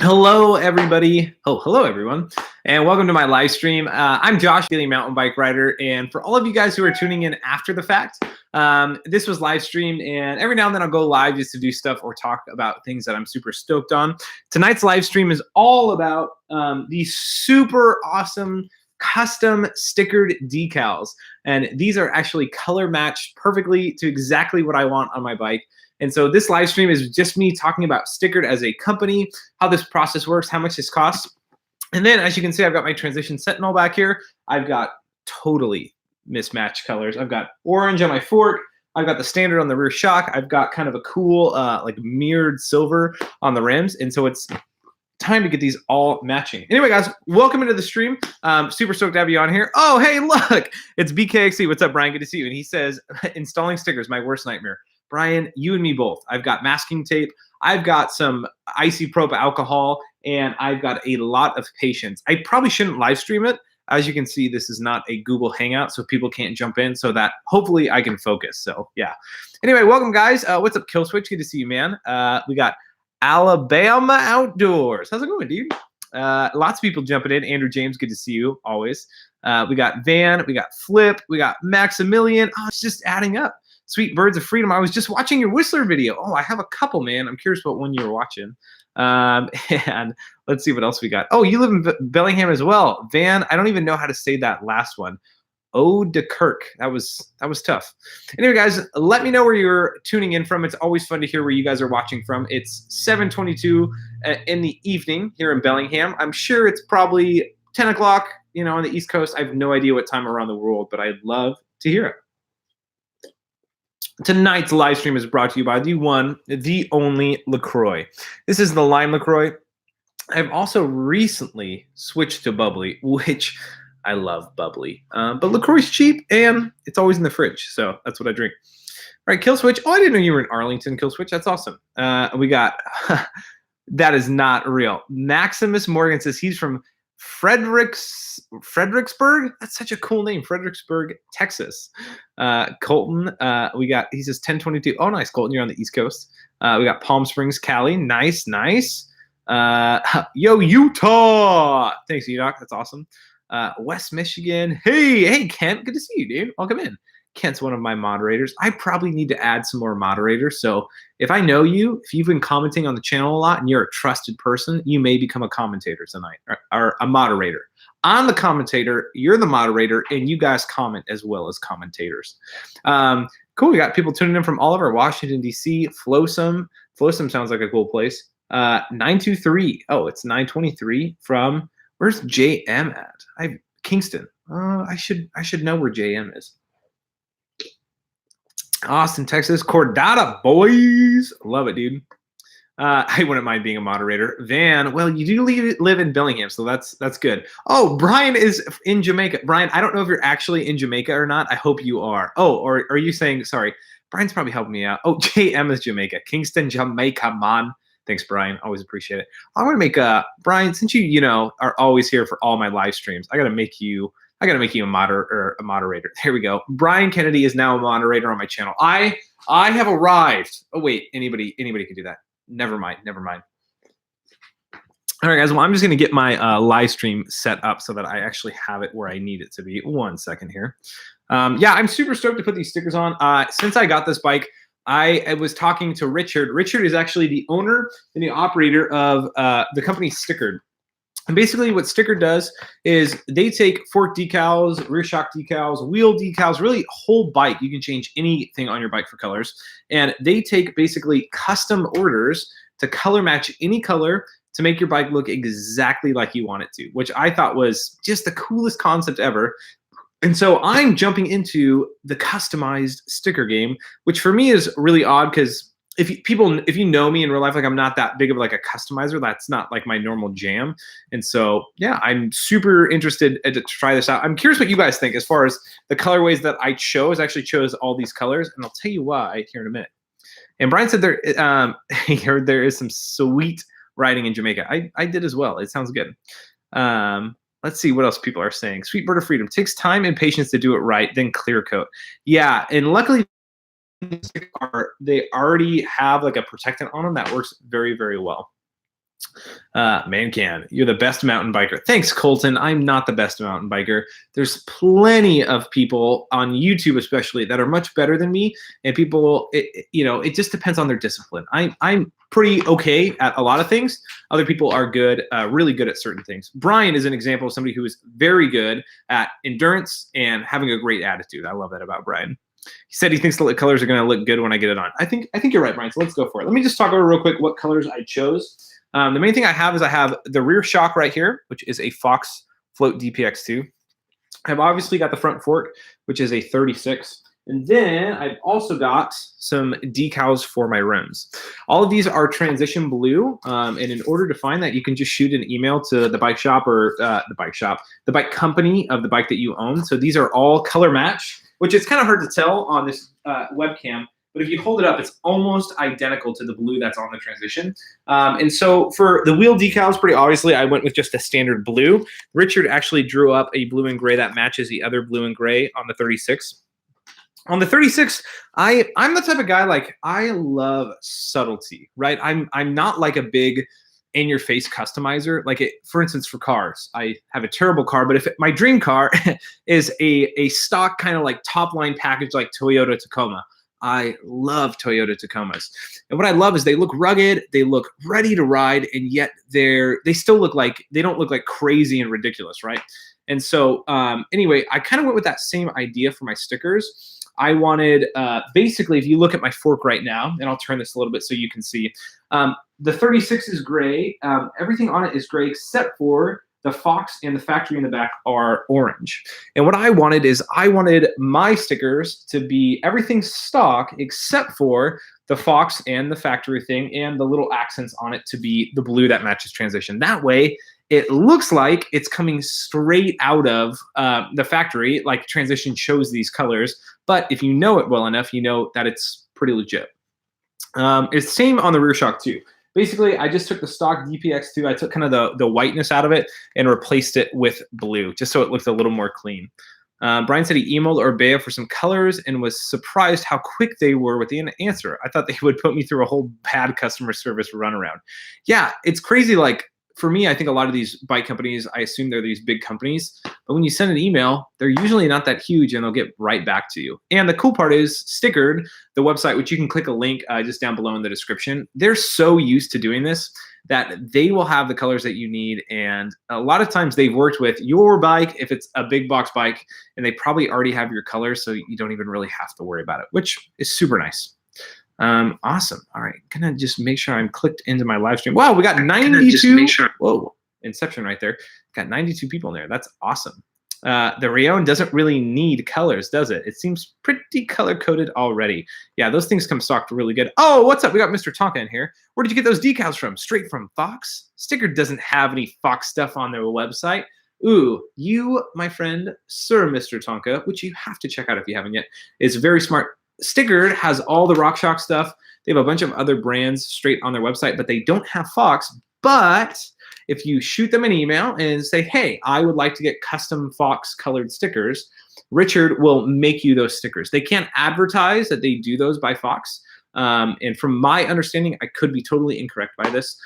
Hello, everybody. Oh, hello, everyone. And welcome to my live stream. I'm Josh, daily mountain bike rider. And for all of you guys who are tuning in after the fact, this was live streamed. And every now and then I'll go live just to do stuff or talk about things that I'm super stoked on. Tonight's live stream is all about these super awesome custom Stikrd decals. And these are actually color matched perfectly to exactly what I want on my bike. And so this live stream is just me talking about Stikrd as a company, how this process works, how much this costs. And then, as you can see, I've got my Transition Sentinel back here. I've got totally mismatched colors. I've got orange on my fork. I've got the standard on the rear shock. I've got kind of a cool like mirrored silver on the rims. And so it's time to get these all matching. Anyway, guys, welcome into the stream. Super stoked to have you on here. Oh, hey, look, it's BKXC. What's up, Brian? Good to see you. And he says, installing stickers, my worst nightmare. Brian, you and me both. I've got masking tape. I've got some isoprop alcohol, and I've got a lot of patience. I probably shouldn't live stream it. As you can see, this is not a Google Hangout, so people can't jump in, so that hopefully I can focus. So, yeah. Anyway, welcome, guys. What's up, Killswitch? Good to see you, man. We got Alabama Outdoors. How's it going, dude? Lots of people jumping in. Andrew James, good to see you, always. We got Van. We got Flip. We got Maximilian. Oh, it's just adding up. Sweet Birds of Freedom. I was just watching your Whistler video. Oh, I have a couple, man. I'm curious what one you were watching. And let's see what else we got. Oh, you live in Bellingham as well. Van, I don't even know how to say that last one. Ode to Kirk. That was tough. Anyway, guys, let me know where you're tuning in from. It's always fun to hear where you guys are watching from. It's 7:22 in the evening here in Bellingham. I'm sure it's probably 10 o'clock, on the East Coast. I have no idea what time around the world, but I'd love to hear it. Tonight's live stream is brought to you by the one, the only LaCroix. This is the Lime LaCroix. I've also recently switched to bubbly, which I love bubbly. But LaCroix's cheap, and it's always in the fridge, so that's what I drink. All right, Killswitch. Oh, I didn't know you were in Arlington, Killswitch. That's awesome. We got, that is not real. Maximus Morgan says he's from Fredericksburg. That's such a cool name, Fredericksburg, Texas. Colton, he says 1022. Oh, nice, Colton. You're on the East Coast. We got Palm Springs, Cali. Nice. Yo, Utah. Thanks, Udoc. That's awesome. West Michigan. Hey, Kent. Good to see you, dude. Welcome in. Kent's one of my moderators. I probably need to add some more moderators. So if I know you, if you've been commenting on the channel a lot and you're a trusted person, you may become a commentator tonight or a moderator. I'm the commentator, you're the moderator, and you guys comment as well as commentators. Cool. We got people tuning in from all over Washington, D.C., Flosum. Flosum sounds like a cool place. 923. Oh, it's 923 from, where's JM at? Kingston. I should know where JM is. Austin, Texas, Cordata, boys. Love it, dude. I wouldn't mind being a moderator. Van, well, you do live in Bellingham, so that's good. Oh, Brian is in Jamaica. Brian, I don't know if you're actually in Jamaica or not. I hope you are. Oh, or are you saying, sorry, Brian's probably helping me out. Oh, JM is Jamaica. Kingston, Jamaica, man. Thanks, Brian. Always appreciate it. I want to make Brian, since you are always here for all my live streams, I got to make you a moderator. There we go. Brian Kennedy is now a moderator on my channel. I have arrived. Oh wait, anybody can do that. Never mind. All right, guys. Well, I'm just gonna get my live stream set up so that I actually have it where I need it to be. 1 second here. Yeah, I'm super stoked to put these stickers on. Since I got this bike, I was talking to Richard. Richard is actually the owner and the operator of the company Stikrd. And basically what Stikrd does is they take fork decals, rear shock decals, wheel decals, really whole bike. You can change anything on your bike for colors. And they take basically custom orders to color match any color to make your bike look exactly like you want it to, which I thought was just the coolest concept ever. And so I'm jumping into the customized sticker game, which for me is really odd because if you know me in real life, like I'm not that big of like a customizer. That's not like my normal jam. And so, yeah, I'm super interested to try this out. I'm curious what you guys think as far as the colorways that I chose. I actually chose all these colors, and I'll tell you why here in a minute. And Brian said he heard there is some sweet riding in Jamaica. I did as well. It sounds good. Let's see what else people are saying. Sweet Bird of Freedom. Takes time and patience to do it right, then clear coat. Yeah, and luckily they already have like a protectant on them that works very, very well. Mancan, you're the best mountain biker. Thanks, Colton. I'm not the best mountain biker. There's plenty of people on YouTube, especially, that are much better than me. And people, it just depends on their discipline. I'm pretty okay at a lot of things. Other people are good, really good at certain things. Brian is an example of somebody who is very good at endurance and having a great attitude. I love that about Brian. He said he thinks the colors are going to look good when I get it on. I think you're right, Brian. So let's go for it. Let me just talk over real quick what colors I chose. The main thing I have is I have the rear shock right here, which is a Fox Float DPX2. I've obviously got the front fork, which is a 36. And then I've also got some decals for my rims. All of these are transition blue. And in order to find that, you can just shoot an email to the bike shop or the bike company of the bike that you own. So these are all color match, which is kind of hard to tell on this webcam. But if you hold it up, it's almost identical to the blue that's on the Transition. And so for the wheel decals, pretty obviously, I went with just a standard blue. Richard actually drew up a blue and gray that matches the other blue and gray on the 36. On the 36, I'm the type of guy, like, I love subtlety, right? I'm not like a big in-your-face customizer. Like, for instance, for cars, I have a terrible car, but if my dream car is a stock kind of like top-line package like Toyota Tacoma, I love Toyota Tacomas. And what I love is they look rugged, they look ready to ride, and yet they still look like, they don't look like crazy and ridiculous, right? And so anyway, I kind of went with that same idea for my stickers. I wanted, basically, if you look at my fork right now, and I'll turn this a little bit so you can see, the 36 is gray. Everything on it is gray except for the Fox and the factory in the back are orange. And what I wanted is I wanted my stickers to be everything stock except for the Fox and the factory thing and the little accents on it to be the blue that matches Transition. That way, it looks like it's coming straight out of the factory, like Transition chose these colors. But if you know it well enough, you know that it's pretty legit. It's the same on the rear shock too. Basically, I just took the stock DPX2, I took kind of the whiteness out of it and replaced it with blue, just so it looked a little more clean. Brian said he emailed Orbea for some colors and was surprised how quick they were with the answer. I thought they would put me through a whole bad customer service runaround. Yeah, it's crazy. Like, for me, I think a lot of these bike companies, I assume they're these big companies, but when you send an email, they're usually not that huge and they'll get right back to you. And the cool part is Stikrd, the website, which you can click a link just down below in the description, they're so used to doing this that they will have the colors that you need. And a lot of times they've worked with your bike, if it's a big box bike, and they probably already have your colors, so you don't even really have to worry about it, which is super nice. Awesome. All right, gonna just make sure I'm clicked into my live stream. Wow, we got 92. Whoa, Inception right there. Got 92 people in there. That's awesome. The Rayon doesn't really need colors, does it? It seems pretty color-coded already. Yeah, those things come stocked really good. Oh, what's up? We got Mr. Tonka in here. Where did you get those decals from? Straight from Fox? Stikrd doesn't have any Fox stuff on their website. Ooh, you, my friend, Sir Mr. Tonka, which you have to check out if you haven't yet, is very smart. Stikrd has all the RockShox stuff. They have a bunch of other brands straight on their website, but they don't have Fox. But if you shoot them an email and say, hey, I would like to get custom Fox colored stickers, Richard will make you those stickers. They can't advertise that they do those by Fox. And from my understanding, I could be totally incorrect by this.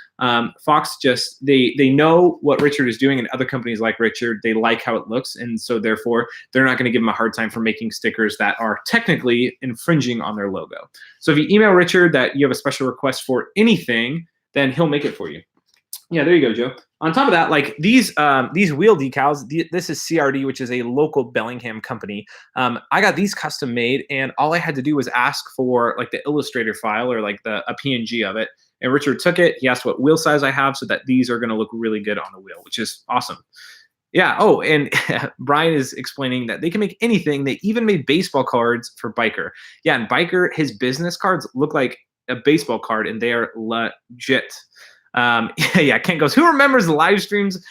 Fox just, they know what Richard is doing, and other companies like Richard, they like how it looks. And so therefore, they're not going to give him a hard time for making stickers that are technically infringing on their logo. So if you email Richard that you have a special request for anything, then he'll make it for you. Yeah, there you go, Joe. On top of that, like these wheel decals, this is CRD, which is a local Bellingham company. I got these custom made, and all I had to do was ask for like the Illustrator file or like a PNG of it. And Richard took it. He asked what wheel size I have so that these are going to look really good on the wheel, which is awesome. Yeah. Oh, and Brian is explaining that they can make anything. They even made baseball cards for Biker. Yeah, and Biker, his business cards look like a baseball card, and they are legit. Yeah, Kent goes, who remembers the live streams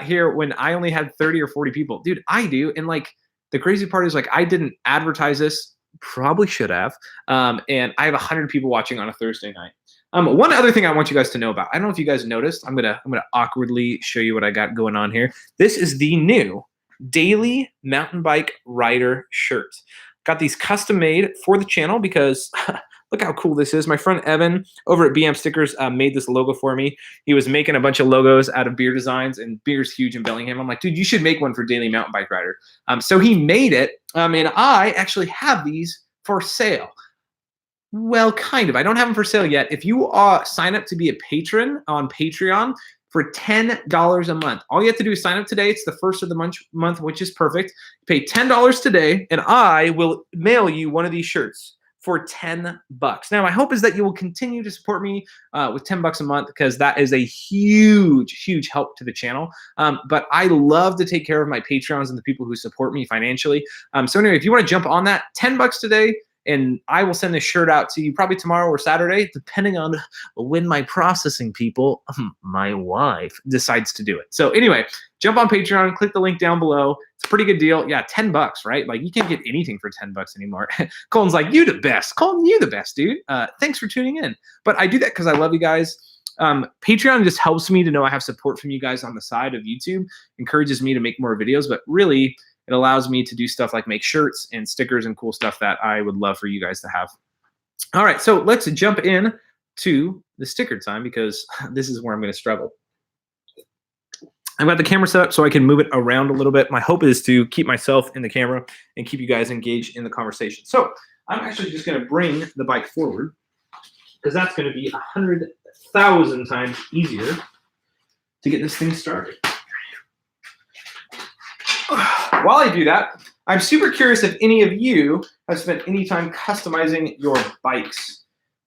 here when I only had 30 or 40 people? Dude, I do. And like the crazy part is like I didn't advertise this, probably should have. And I have 100 people watching on a Thursday night. One other thing I want you guys to know about, I don't know if you guys noticed, I'm gonna awkwardly show you what I got going on here. This is the new daily mountain bike rider shirt. Got these custom made for the channel because Look how cool this is. My friend Evan over at BM Stickers made this logo for me. He was making a bunch of logos out of beer designs, and beer's huge in Bellingham. I'm like, dude, you should make one for Daily Mountain Bike Rider. So he made it, and I actually have these for sale. Well, kind of. I don't have them for sale yet. If you sign up to be a patron on Patreon for $10 a month, all you have to do is sign up today. It's the first of the month, which is perfect. You pay $10 today, and I will mail you one of these shirts for $10. Now, my hope is that you will continue to support me with $10 a month, because that is a huge, huge help to the channel. But I love to take care of my Patreons and the people who support me financially. So anyway, if you want to jump on that, $10 today, and I will send this shirt out to you probably tomorrow or Saturday, depending on when my processing people, my wife, decides to do it. So anyway, jump on Patreon, click the link down below. It's a pretty good deal. Yeah, $10, right? Like, you can't get anything for $10 anymore. Colton's like, you the best. Colton, you the best, dude. Thanks for tuning in. But I do that because I love you guys. Patreon just helps me to know I have support from you guys on the side of YouTube, encourages me to make more videos, but really, it allows me to do stuff like make shirts and stickers and cool stuff that I would love for you guys to have. All right, so let's jump in to the sticker time, because this is where I'm going to struggle. I've got the camera set up so I can move it around a little bit. My hope is to keep myself in the camera and keep you guys engaged in the conversation. So I'm actually just going to bring the bike forward, because that's going to be 100,000 times easier to get this thing started. While I do that, I'm super curious if any of you have spent any time customizing your bikes.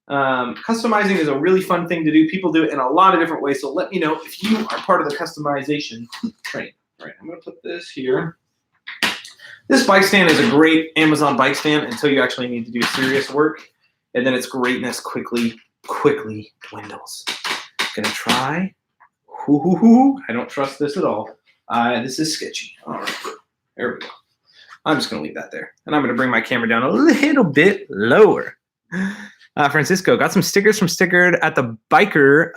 Customizing is a really fun thing to do. People do it in a lot of different ways, so let me know if you are part of the customization train. All right, I'm going to put this here. This bike stand is a great Amazon bike stand until you actually need to do serious work, and then its greatness quickly dwindles. I'm going to try. I don't trust this at all. This is sketchy. All right, there we go. I'm just going to leave that there. And I'm going to bring my camera down a little bit lower. Francisco, got some stickers from Stikrd at the biker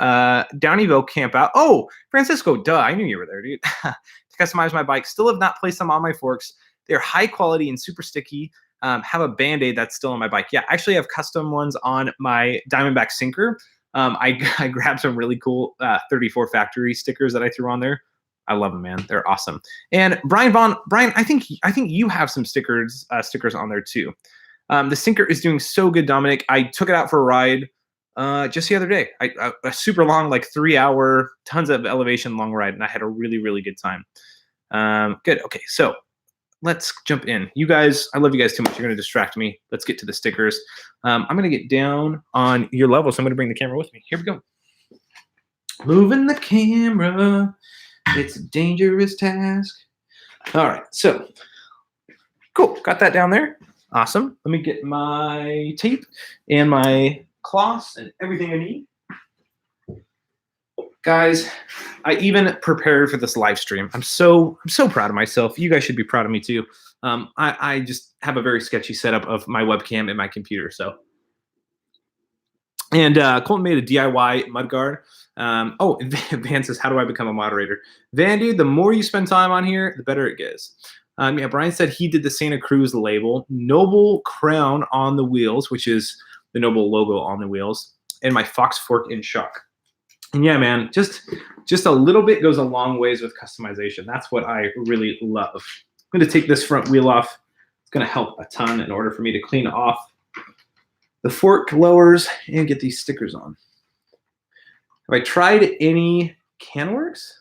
Downeyville camp out. Oh, Francisco, duh. I knew you were there, dude. To customize my bike. Still have not placed them on my forks. They're high quality and super sticky. Have a Band-Aid that's still on my bike. Yeah, actually I have custom ones on my Diamondback Sinker. I grabbed some really cool 34 factory stickers that I threw on there. I love them, man. They're awesome. And Brian, I think you have some stickers on there too. The Sinker is doing so good, Dominic. I took it out for a ride just the other day. A super long, like 3-hour, tons of elevation long ride, and I had a really, really good time. Good. Okay, so let's jump in. You guys, I love you guys too much. You're going to distract me. Let's get to the stickers. I'm going to get down on your level, so I'm going to bring the camera with me. Here we go. Moving the camera. It's a dangerous task. All right, so cool. Got that down there. Awesome. Let me get my tape and my cloths and everything I need. Guys, I even prepared for this live stream. I'm so proud of myself. You guys should be proud of me too. I just have a very sketchy setup of my webcam and my computer. So, and Colton made a DIY mudguard. Oh, Van says, how do I become a moderator? Van, dude, the more you spend time on here, the better it gets. Yeah, Brian said he did the Santa Cruz label, Noble crown on the wheels, which is the Noble logo on the wheels, and my Fox fork in shock. And yeah, man, just a little bit goes a long ways with customization. That's what I really love. I'm going to take this front wheel off. It's going to help a ton in order for me to clean off the fork lowers and get these stickers on. Have I tried any Canworks?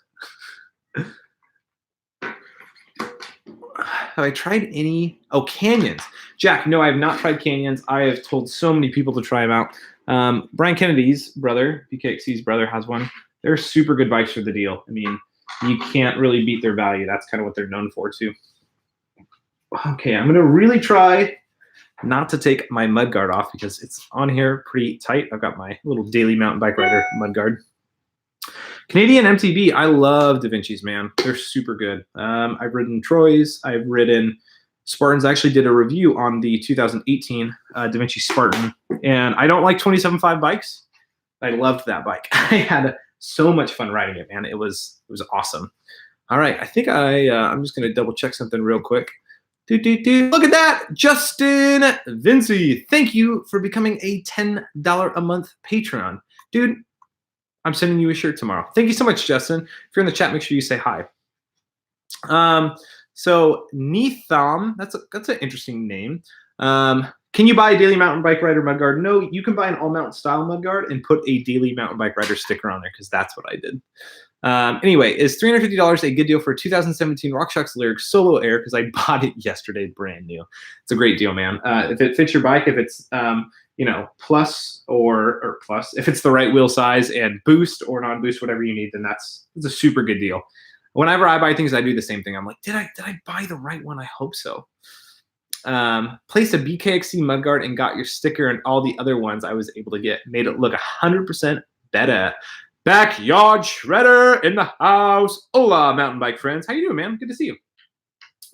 Have I tried any? Oh, Canyons. Jack, no, I have not tried Canyons. I have told so many people to try them out. Brian Kennedy's brother, BKXC's brother, has one. They're super good bikes for the deal. I mean, you can't really beat their value. That's kind of what they're known for, too. Okay, I'm going to really try not to take my mudguard off because it's on here pretty tight. I've got my little Daily Mountain Bike Rider mudguard. Canadian MTB, I love DaVinci's, man. They're super good. I've ridden Troy's. I've ridden Spartans. I actually did a review on the 2018 DaVinci Spartan, and I don't like 27.5 bikes. I loved that bike. I had so much fun riding it, man. It was awesome. All right, I think I'm just going to double check something real quick. Look at that, Justin Vinci. Thank you for becoming a $10 a month Patreon. Dude, I'm sending you a shirt tomorrow. Thank you so much, Justin. If you're in the chat, make sure you say hi. So Nitham, that's an interesting name. Can you buy a daily mountain bike rider mudguard? No, you can buy an all mountain style mudguard and put a daily mountain bike rider sticker on there because that's what I did. Anyway, is $350 a good deal for 2017 RockShox Lyric Solo Air? Because I bought it yesterday, brand new. It's a great deal, man. If it fits your bike, if it's plus or plus, if it's the right wheel size and boost or non-boost, whatever you need, then it's a super good deal. Whenever I buy things, I do the same thing. I'm like, did I buy the right one? I hope so. Placed a BKXC mudguard and got your sticker, and all the other ones I was able to get made it look 100% better. Backyard shredder in the house. Hola, mountain bike friends. How you doing, man? Good to see you.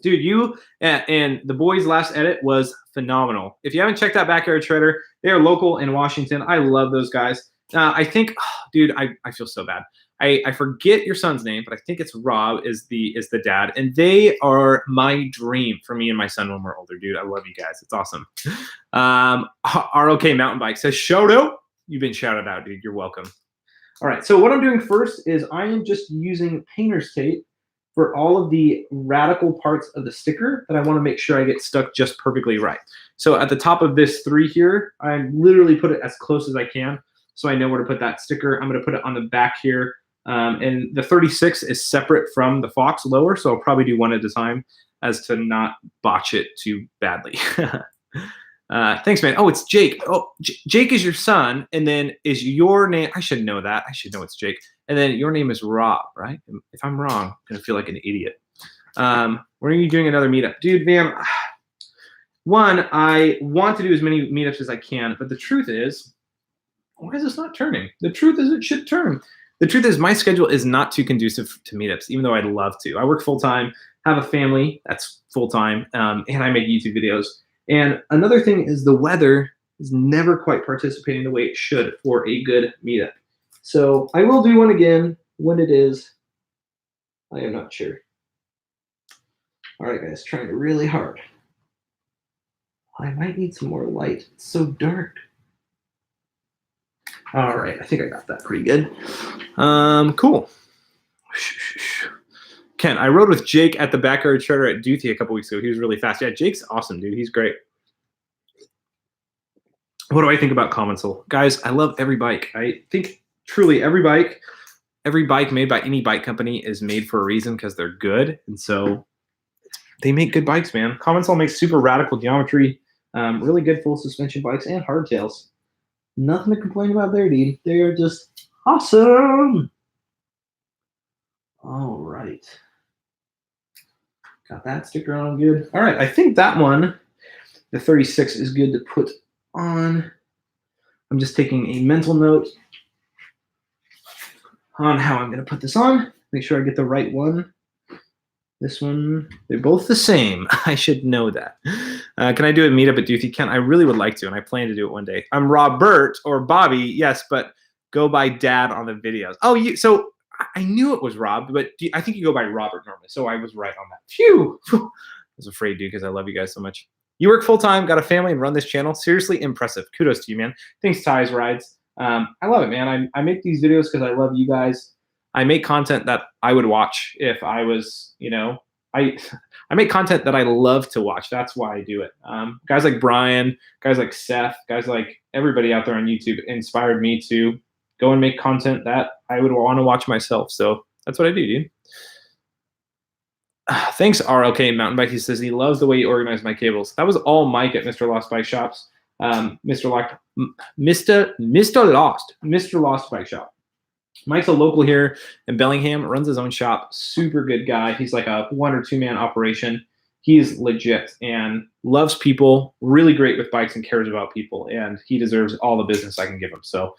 Dude, you and the boys' last edit was phenomenal. If you haven't checked out Backyard Shredder, they are local in Washington. I love those guys. I think, dude, I feel so bad. I forget your son's name, but I think it's Rob is the dad, and they are my dream for me and my son when we're older, dude. I love you guys. It's awesome. ROK Mountain Bike says, shout out. You've been shouted out, dude. You're welcome. All right, so what I'm doing first is I am just using painter's tape for all of the radical parts of the sticker that I want to make sure I get stuck just perfectly right. So at the top of this 3 here, I literally put it as close as I can so I know where to put that sticker. I'm going to put it on the back here. And the 36 is separate from the Fox lower, so I'll probably do one at a time as to not botch it too badly. Thanks, man. Oh, it's Jake. Oh, Jake is your son, and then is your name. I should know that. I should know it's Jake. And then your name is Rob, right? If I'm wrong, I'm going to feel like an idiot. When are you doing another meetup? Dude, man, one, I want to do as many meetups as I can, but the truth is, why is this not turning? The truth is it should turn. The truth is my schedule is not too conducive to meetups, even though I'd love to. I work full-time, have a family that's full-time, and I make YouTube videos. And another thing is the weather is never quite participating the way it should for a good meetup. So I will do one again. When it is, I am not sure. All right, guys, trying really hard. I might need some more light. It's so dark. All right, I think I got that pretty good. Cool. Ken, I rode with Jake at the Backyard Shredder at Duthie a couple weeks ago. He was really fast. Yeah, Jake's awesome, dude. He's great. What do I think about Commensal? Guys, I love every bike. I think truly every bike made by any bike company is made for a reason because they're good. And so they make good bikes, man. Commensal makes super radical geometry, really good full suspension bikes, and hardtails. Nothing to complain about there, dude. They are just awesome. All right. Got that sticker on good. All right, I think that one, the 36, is good to put on. I'm just taking a mental note on how I'm going to put this on. Make sure I get the right one. This one, they're both the same. I should know that. Can I do a meetup at Duthie? Ken, I really would like to, and I plan to do it one day. I'm Robert or Bobby, yes, but go by Dad on the videos. Oh, so I knew it was Rob, but I think you go by Robert normally, so I was right on that. Phew! I was afraid, dude, because I love you guys so much. You work full-time, got a family, and run this channel. Seriously impressive. Kudos to you, man. Thanks, Ties Rides. I love it, man. I make these videos because I love you guys. I make content that I would watch if I was, I make content that I love to watch. That's why I do it. Guys like Brian, guys like Seth, guys like everybody out there on YouTube inspired me to go and make content that I would want to watch myself. So that's what I do, dude. Thanks, ROK Mountain Bike. He says he loves the way you organize my cables. That was all Mike at Mr. Lost Bike Shops. Mr. Lost Bike Shop. Mike's a local here in Bellingham, runs his own shop, super good guy. He's like a 1 or 2 man operation. He's legit and loves people, really great with bikes and cares about people, and he deserves all the business I can give him. So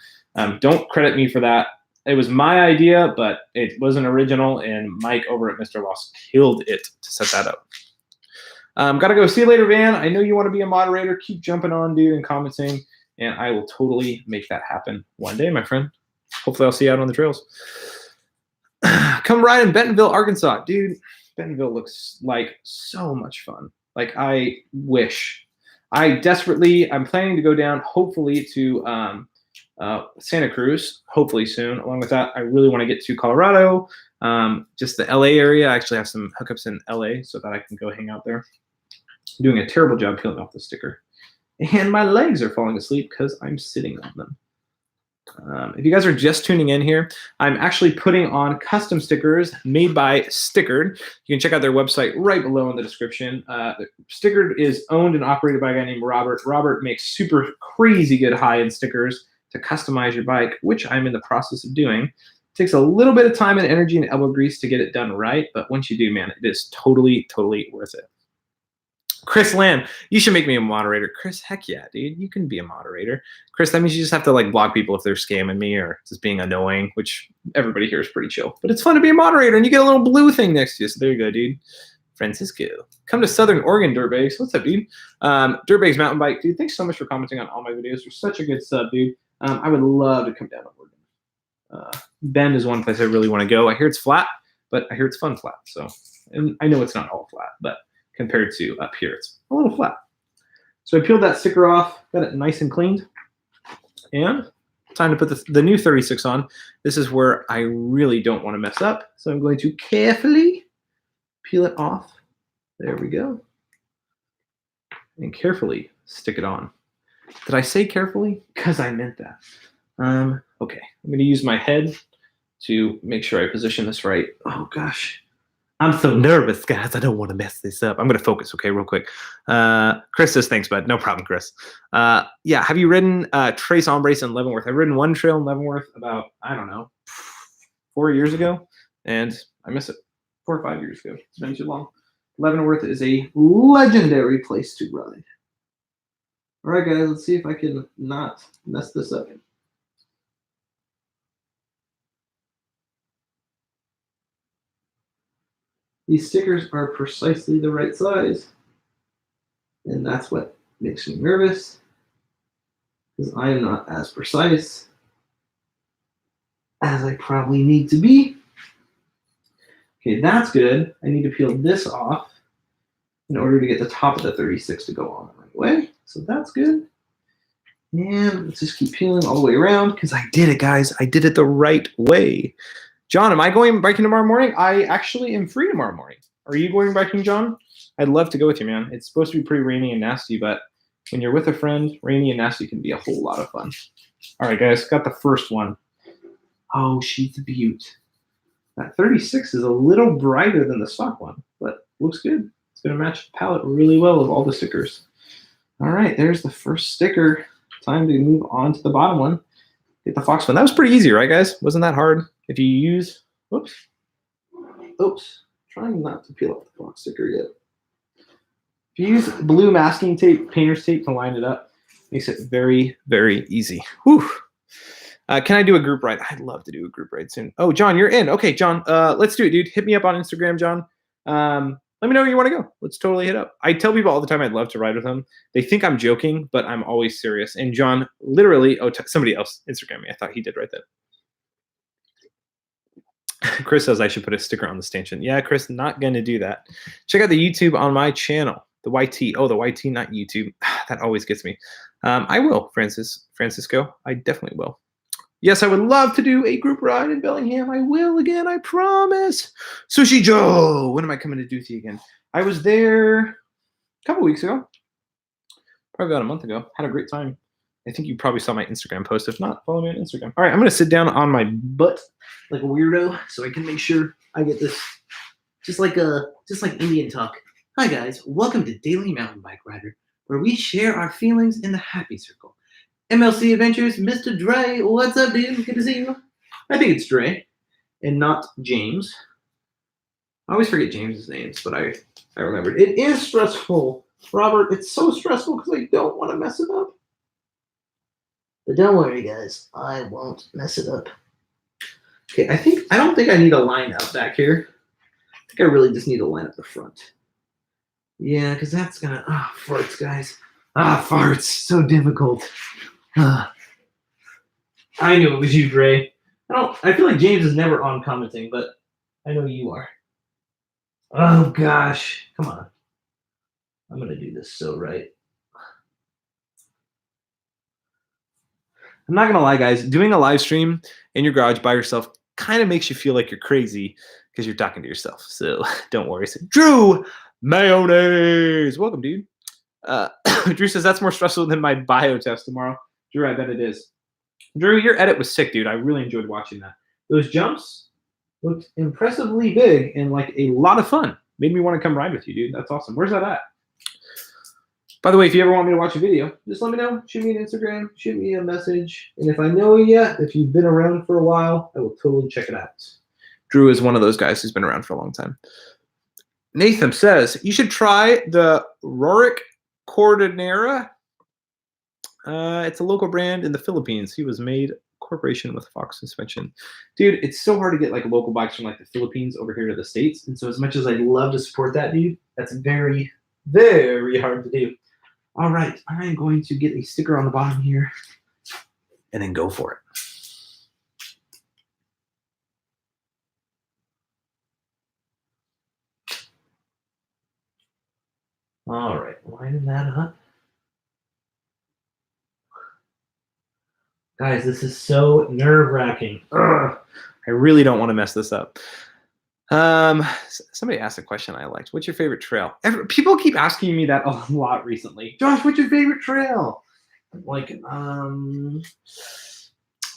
don't credit me for that. It was my idea, but it wasn't original, and Mike over at Mr. Lost killed it to set that up. Gotta go. See you later, Van. I know you want to be a moderator. Keep jumping on, dude, and commenting, and I will totally make that happen one day, my friend. Hopefully I'll see you out on the trails. Come ride in Bentonville, Arkansas. Dude, Bentonville looks like so much fun. Like, I wish. I'm planning to go down, hopefully, to Santa Cruz, hopefully soon. Along with that, I really want to get to Colorado, just the LA area. I actually have some hookups in LA so that I can go hang out there. I'm doing a terrible job peeling off the sticker. And my legs are falling asleep because I'm sitting on them. If you guys are just tuning in here, I'm actually putting on custom stickers made by Stikrd. You can check out their website right below in the description. Stikrd is owned and operated by a guy named Robert. Robert makes super crazy good high-end stickers to customize your bike, which I'm in the process of doing. It takes a little bit of time and energy and elbow grease to get it done right, but once you do, man, it is totally, totally worth it. Chris Lamb, you should make me a moderator. Chris, heck yeah, dude. You can be a moderator. Chris, that means you just have to like block people if they're scamming me or just being annoying, which everybody here is pretty chill. But it's fun to be a moderator, and you get a little blue thing next to you. So there you go, dude. Francisco. Come to Southern Oregon, Dirtbags. What's up, dude? Dirtbags Mountain Bike. Dude, thanks so much for commenting on all my videos. You're such a good sub, dude. I would love to come down to Oregon. Bend is one place I really want to go. I hear it's flat, but I hear it's fun flat. So, and I know it's not all flat, but compared to up here, it's a little flat. So I peeled that sticker off, got it nice and cleaned, and time to put the new 36 on. This is where I really don't want to mess up, so I'm going to carefully peel it off. There we go. And carefully stick it on. Did I say carefully? Because I meant that. Okay, I'm going to use my head to make sure I position this right. Oh, gosh. I'm so nervous, guys. I don't want to mess this up. I'm going to focus, okay, real quick. Chris says, thanks, bud. No problem, Chris. Yeah, have you ridden Trace Hombres in Leavenworth? I've ridden one trail in Leavenworth about, I don't know, 4 years ago, and I miss it. 4 or 5 years ago. It's been too long. Leavenworth is a legendary place to ride. All right, guys, let's see if I can not mess this up. These stickers are precisely the right size, and that's what makes me nervous, because I am not as precise as I probably need to be. Okay, that's good. I need to peel this off in order to get the top of the 36 to go on the right way. So that's good. And let's just keep peeling all the way around, because I did it, guys. I did it the right way. John, am I going biking tomorrow morning? I actually am free tomorrow morning. Are you going biking, John? I'd love to go with you, man. It's supposed to be pretty rainy and nasty, but when you're with a friend, rainy and nasty can be a whole lot of fun. All right, guys, got the first one. Oh, she's a beaut. That 36 is a little brighter than the stock one, but looks good. It's going to match the palette really well of all the stickers. All right, there's the first sticker. Time to move on to the bottom one. Get the fox one. That was pretty easy, right, guys? Wasn't that hard? If you use, oops, trying not to peel off the fox sticker yet. If you use blue masking tape, painter's tape to line it up, makes it very, very easy. Whew. Can I do a group ride? I'd love to do a group ride soon. Oh, John, you're in. Okay, John, let's do it, dude. Hit me up on Instagram, John. Let me know where you want to go. Let's totally hit up. I tell people all the time I'd love to ride with them. They think I'm joking, but I'm always serious. And John, literally, somebody else Instagram me. I thought he did right there. Chris says I should put a sticker on the stanchion. Yeah, Chris, not going to do that. Check out the YouTube on my channel, the YT. Oh, the YT, not YouTube. That always gets me. I will, Francisco. I definitely will. Yes, I would love to do a group ride in Bellingham. I will again, I promise. Sushi Joe, when am I coming to do with you again? I was there a couple weeks ago, probably about a month ago. Had a great time. I think you probably saw my Instagram post. If not, follow me on Instagram. All right, I'm going to sit down on my butt like a weirdo so I can make sure I get this just like Indian talk. Hi, guys. Welcome to Daily Mountain Bike Rider, where we share our feelings in the happy circle. MLC Adventures, Mr. Dre. What's up, dude? Good to see you. I think it's Dre and not James. I always forget James's names, but I remembered. It is stressful, Robert. It's so stressful because I don't want to mess it up. But don't worry, guys. I won't mess it up. Okay, I don't think I need a line up back here. I think I really just need to line up the front. Yeah, because that's gonna farts, guys. Farts. So difficult. I knew it was you, Dre. I feel like James is never on commenting, but I know you are. Oh gosh. Come on. I'm going to do this so right. I'm not going to lie, guys. Doing a live stream in your garage by yourself kind of makes you feel like you're crazy because you're talking to yourself. So don't worry. So, Drew Mayonnaise. Welcome, dude. Drew says that's more stressful than my bio test tomorrow. Drew, I bet it is. Drew, your edit was sick, dude. I really enjoyed watching that. Those jumps looked impressively big and like a lot of fun. Made me want to come ride with you, dude. That's awesome. Where's that at? By the way, if you ever want me to watch a video, just let me know. Shoot me an Instagram, shoot me a message. And if I know you yet, if you've been around for a while, I will totally check it out. Drew is one of those guys who's been around for a long time. Nathan says, you should try the Rorick Cordonera. It's a local brand in the Philippines. He was made corporation with Fox suspension. Dude, it's so hard to get like local bikes from like the Philippines over here to the States. And so as much as I'd love to support that, dude, that's very, very hard to do. All right, I'm going to get a sticker on the bottom here and then go for it. All right, lining that up. Guys, this is so nerve-wracking. I really don't want to mess this up. Somebody asked a question I liked. What's your favorite trail? People keep asking me that a lot recently. Josh, what's your favorite trail? Like,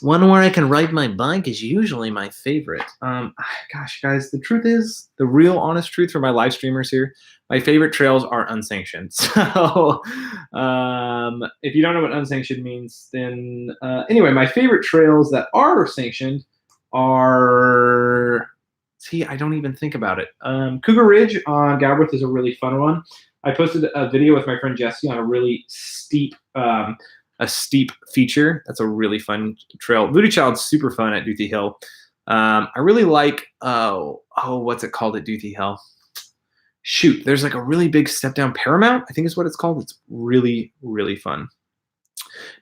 one where I can ride my bike is usually my favorite. Gosh, guys, the truth is, the real honest truth for my live streamers here, my favorite trails are unsanctioned. So if you don't know what unsanctioned means, then anyway, my favorite trails that are sanctioned are, see, I don't even think about it. Cougar Ridge on Galbraith is a really fun one. I posted a video with my friend Jesse on a really steep feature. That's a really fun trail. Voodoo Child's super fun at Duthie Hill. I really like, what's it called at Duthie Hill? Shoot, there's like a really big step down Paramount, I think is what it's called. It's really, really fun.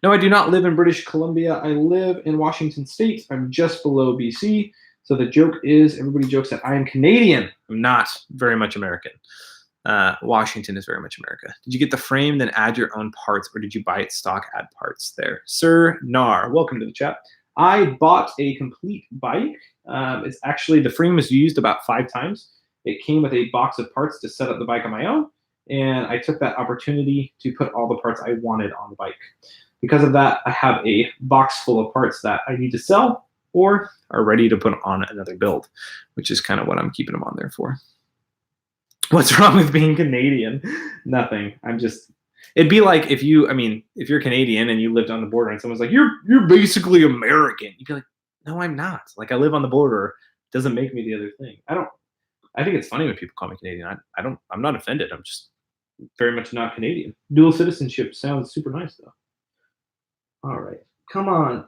No, I do not live in British Columbia. I live in Washington State. I'm just below BC. So the joke is, everybody jokes that I am Canadian. I'm not very much American. Washington is very much America. Did you get the frame, then add your own parts, or did you buy it stock, add parts there? Sir Nar, welcome to the chat. I bought a complete bike. It's actually, the frame was used about 5 times. It came with a box of parts to set up the bike on my own, and I took that opportunity to put all the parts I wanted on the bike. Because of that, I have a box full of parts that I need to sell or are ready to put on another build, which is kind of what I'm keeping them on there for. What's wrong with being Canadian? Nothing. It'd be like if you're Canadian and you lived on the border and someone's like, you're basically American. You'd be like, no, I'm not. Like, I live on the border. Doesn't make me the other thing. I think it's funny when people call me Canadian. I'm not offended. I'm just very much not Canadian. Dual citizenship sounds super nice though. All right, come on.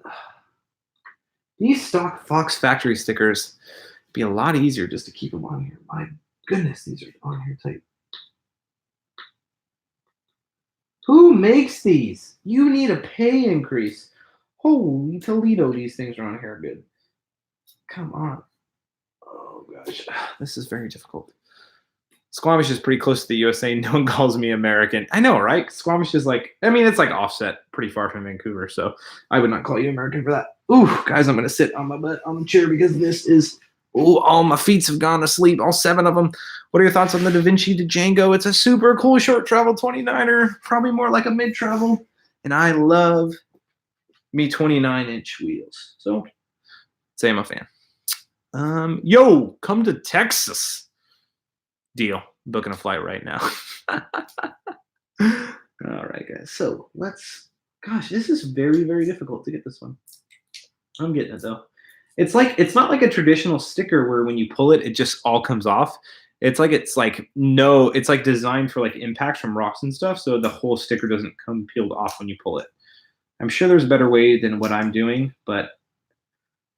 These stock Fox factory stickers would be a lot easier just to keep them on here. My goodness, these are on here tight. Who makes these? You need a pay increase. Holy Toledo, these things are on here good. Come on. Oh gosh, this is very difficult. Squamish is pretty close to the USA. No one calls me American. I know, right? Squamish is like, it's like offset pretty far from Vancouver, so I would not call you American for that. Ooh, guys, I'm going to sit on my butt on the chair because this is, all my feet have gone to sleep, all 7 of them. What are your thoughts on the Da Vinci to Django? It's a super cool short travel 29er, probably more like a mid travel, and I love me 29-inch wheels. So, say I'm a fan. Yo, come to Texas. Deal. Booking a flight right now. All right, guys. So gosh, this is very, very difficult to get this one. I'm getting it though. It's not like a traditional sticker where when you pull it, it just all comes off. It's like designed for like impacts from rocks and stuff. So the whole sticker doesn't come peeled off when you pull it. I'm sure there's a better way than what I'm doing, but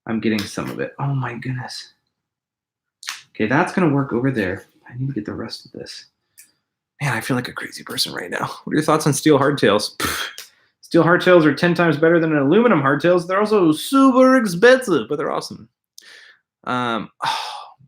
I'm getting some of it. Oh my goodness. Okay, that's going to work over there. I need to get the rest of this. Man, I feel like a crazy person right now. What are your thoughts on steel hardtails? Steel hardtails are 10 times better than an aluminum hardtails. They're also super expensive, but they're awesome.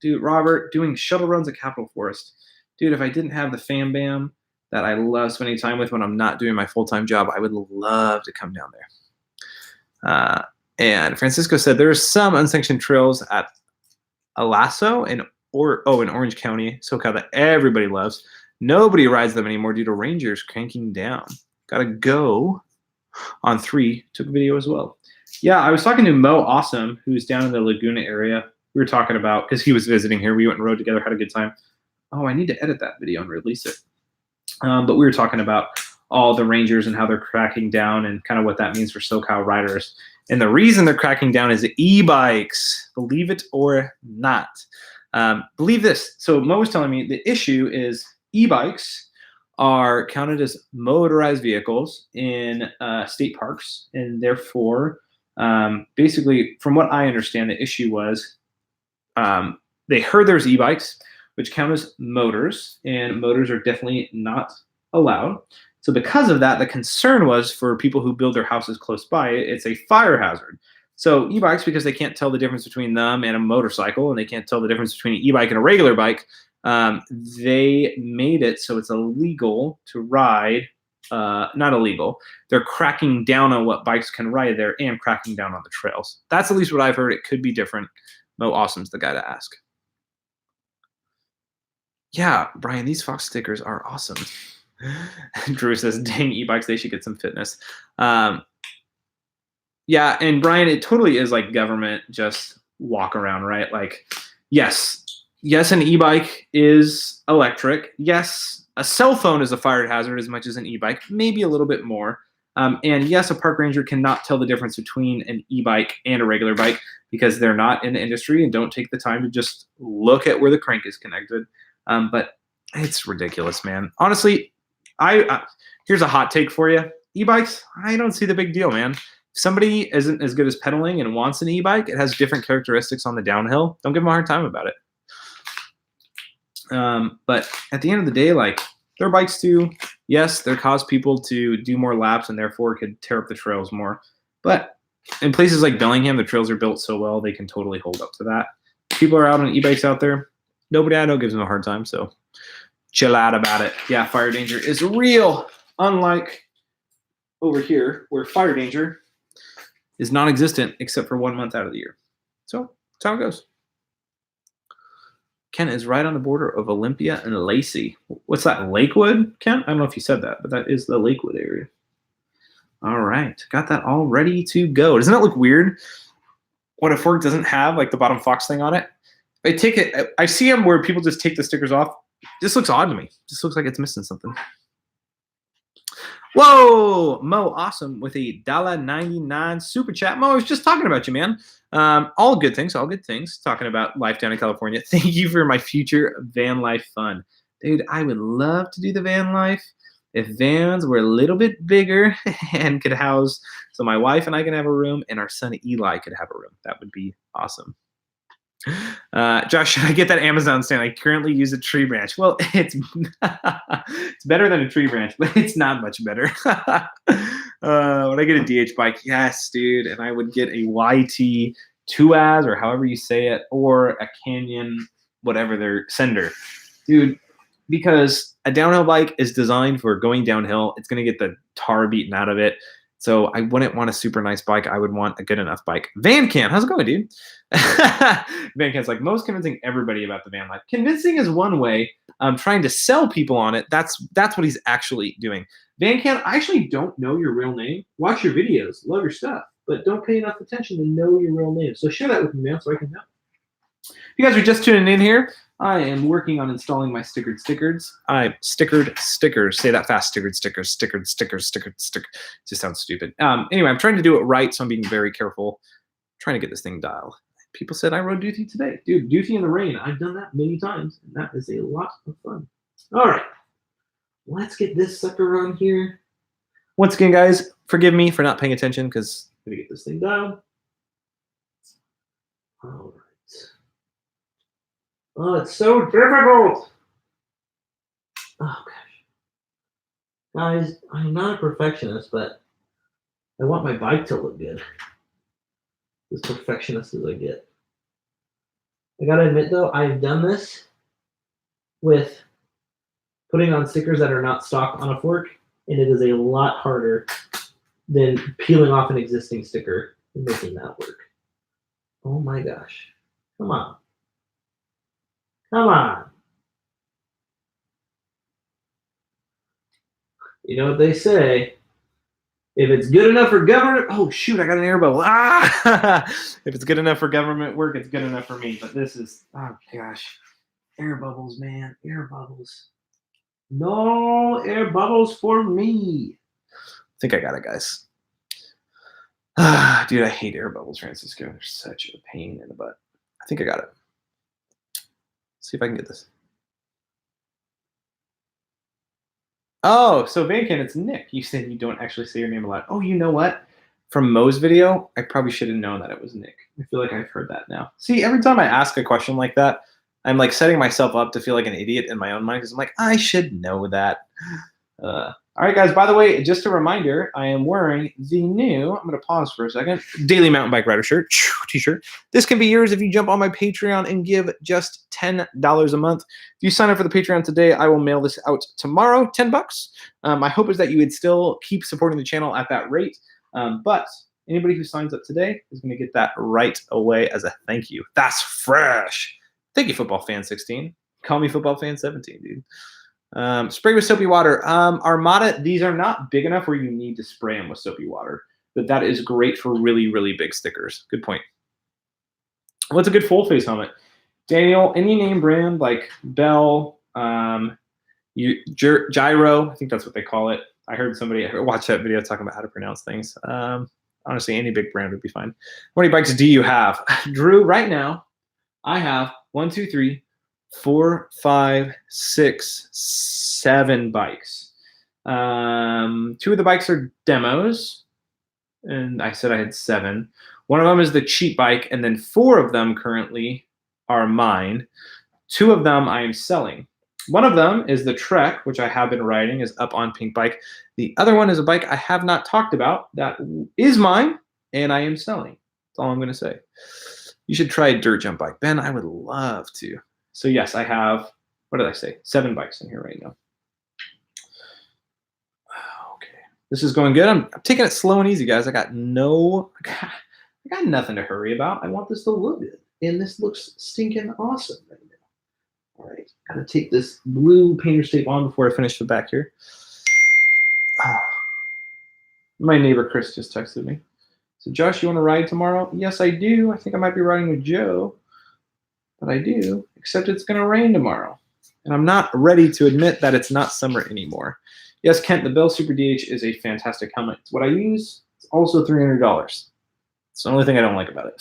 Dude, Robert, doing shuttle runs at Capitol Forest. Dude, if I didn't have the Fam Bam, that I love spending time with when I'm not doing my full-time job. I would love to come down there. And Francisco said there are some unsanctioned trails at Alasso in Orange County, SoCal, that everybody loves. Nobody rides them anymore due to rangers cranking down. Gotta go on 3. Took a video as well. Yeah, I was talking to Mo Awesome, who's down in the Laguna area. We were talking about, because he was visiting here, we went and rode together, had a good time. Oh, I need to edit that video and release it. But we were talking about all the rangers and how they're cracking down and kind of what that means for SoCal riders. And the reason they're cracking down is e-bikes, believe it or not. Believe this. So Mo was telling me the issue is e-bikes are counted as motorized vehicles in state parks. And therefore, basically, from what I understand, the issue was they heard there's e-bikes, which count as motors, and motors are definitely not allowed. So because of that, the concern was for people who build their houses close by, it's a fire hazard. So e-bikes, because they can't tell the difference between them and a motorcycle, and they can't tell the difference between an e-bike and a regular bike, they made it so it's illegal to ride. Not illegal. They're cracking down on what bikes can ride there and cracking down on the trails. That's at least what I've heard. It could be different. Mo Awesome's the guy to ask. Yeah, Brian, these Fox stickers are awesome. Drew says, dang, e-bikes, they should get some fitness. Yeah, and Brian, it totally is like government just walk around, right? Like, yes, an e-bike is electric. Yes, a cell phone is a fire hazard as much as an e-bike, maybe a little bit more. And yes, a park ranger cannot tell the difference between an e-bike and a regular bike because they're not in the industry and don't take the time to just look at where the crank is connected. But it's ridiculous, man. Honestly, here's a hot take for you. E-bikes, I don't see the big deal, man. If somebody isn't as good as pedaling and wants an e-bike, it has different characteristics on the downhill. Don't give them a hard time about it. But at the end of the day, like, their bikes too. Yes, they cause people to do more laps and therefore could tear up the trails more. But in places like Bellingham, the trails are built so well they can totally hold up to that. People are out on e-bikes out there. Nobody I know gives them a hard time, so chill out about it. Yeah, fire danger is real, unlike over here where fire danger is non-existent except for 1 month out of the year. So that's how it goes. Kent is right on the border of Olympia and Lacey. What's that, Lakewood, Kent? I don't know if you said that, but that is the Lakewood area. All right, got that all ready to go. Doesn't that look weird? What a fork doesn't have like the bottom Fox thing on it? I take it. I see them where people just take the stickers off. This looks odd to me. This looks like it's missing something. Whoa, Mo Awesome with a $1.99 super chat. Mo, I was just talking about you, man. All good things, all good things. Talking about life down in California. Thank you for my future van life fun. Dude, I would love to do the van life if vans were a little bit bigger and could house, so my wife and I can have a room and our son Eli could have a room. That would be awesome. Josh, should I get that Amazon stand? I currently use a tree branch. Well, it's it's better than a tree branch, but it's not much better. When I get a DH bike, yes, dude, and I would get a YT 2AS or however you say it, or a Canyon, whatever their sender, dude. Because a downhill bike is designed for going downhill. It's going to get the tar beaten out of it. So I wouldn't want a super nice bike. I would want a good enough bike. Van Can, how's it going, dude? Van Can's like, most convincing everybody about the van life. Convincing is one way. Trying to sell people on it, that's what he's actually doing. Van Can, I actually don't know your real name. Watch your videos. Love your stuff. But don't pay enough attention to know your real name. So share that with me, man, so I can help. If you guys are just tuning in here, I am working on installing my Stikrd stickers. Stikrd stickers. Say that fast. Stikrd stickers. Stikrd stickers. Stikrd sticker. Just sounds stupid. Anyway, I'm trying to do it right, so I'm being very careful. Trying to get this thing dialed. People said I rode duty today. Dude, duty in the rain. I've done that many times, and that is a lot of fun. All right. Let's get this sucker on here. Once again, guys, forgive me for not paying attention because I'm going to get this thing dialed. All right. Oh, it's so difficult. Oh, gosh. Guys, I'm not a perfectionist, but I want my bike to look good. As perfectionist as I get. I gotta admit, though, I've done this with putting on stickers that are not stock on a fork, and it is a lot harder than peeling off an existing sticker and making that work. Oh my gosh. Come on. Come on. You know what they say? If it's good enough for government, oh shoot, I got an air bubble. Ah! If it's good enough for government work, it's good enough for me. But this is, oh gosh, air bubbles, man, air bubbles. No air bubbles for me. I think I got it, guys. Dude, I hate air bubbles, Francisco. They're such a pain in the butt. I think I got it. Let's see if I can get this. Oh, so Viking, it's Nick. You said you don't actually say your name a lot. Oh, you know what? From Mo's video, I probably should have known that it was Nick. I feel like I've heard that now. See, every time I ask a question like that, I'm like setting myself up to feel like an idiot in my own mind because I'm like, I should know that. All right, guys, by the way, just a reminder, I am wearing the new, I'm going to pause for a second, Daily Mountain Bike Rider shirt, t-shirt. This can be yours if you jump on my Patreon and give just $10 a month. If you sign up for the Patreon today, I will mail this out tomorrow, $10. My hope is that you would still keep supporting the channel at that rate. But anybody who signs up today is going to get that right away as a thank you. That's fresh. Thank you, Football Fan 16. Call me Football Fan 17, dude. Spray with soapy water. Armada, these are not big enough where you need to spray them with soapy water, but that is great for really, really big stickers. Good point. What's a good full face helmet? Daniel, any name brand like Bell, Gyro, I think that's what they call it. I heard somebody watch that video talking about how to pronounce things. Honestly, any big brand would be fine. How many bikes do you have? Drew, right now, I have 1, 2, 3, 4, 5, 6, 7 bikes. 2 of the bikes are demos, and I said I had 7. One of them is the cheap bike, and then 4 of them currently are mine. 2 of them I am selling. One of them is the Trek, which I have been riding, is up on Pink Bike. The other one is a bike I have not talked about that is mine, and I am selling. That's all I'm going to say. You should try a dirt jump bike. Ben, I would love to. So yes, I have, what did I say? 7 bikes in here right now. Okay, this is going good. I'm taking it slow and easy, guys. I got nothing to hurry about. I want this to look good, and this looks stinking awesome right now. All right, gotta take this blue painter's tape on before I finish the back here. My neighbor Chris just texted me. So Josh, you want to ride tomorrow? Yes, I do. I think I might be riding with Joe. But I do, except it's going to rain tomorrow. And I'm not ready to admit that it's not summer anymore. Yes, Kent, the Bell Super DH is a fantastic helmet. It's what I use. It's also $300. It's the only thing I don't like about it.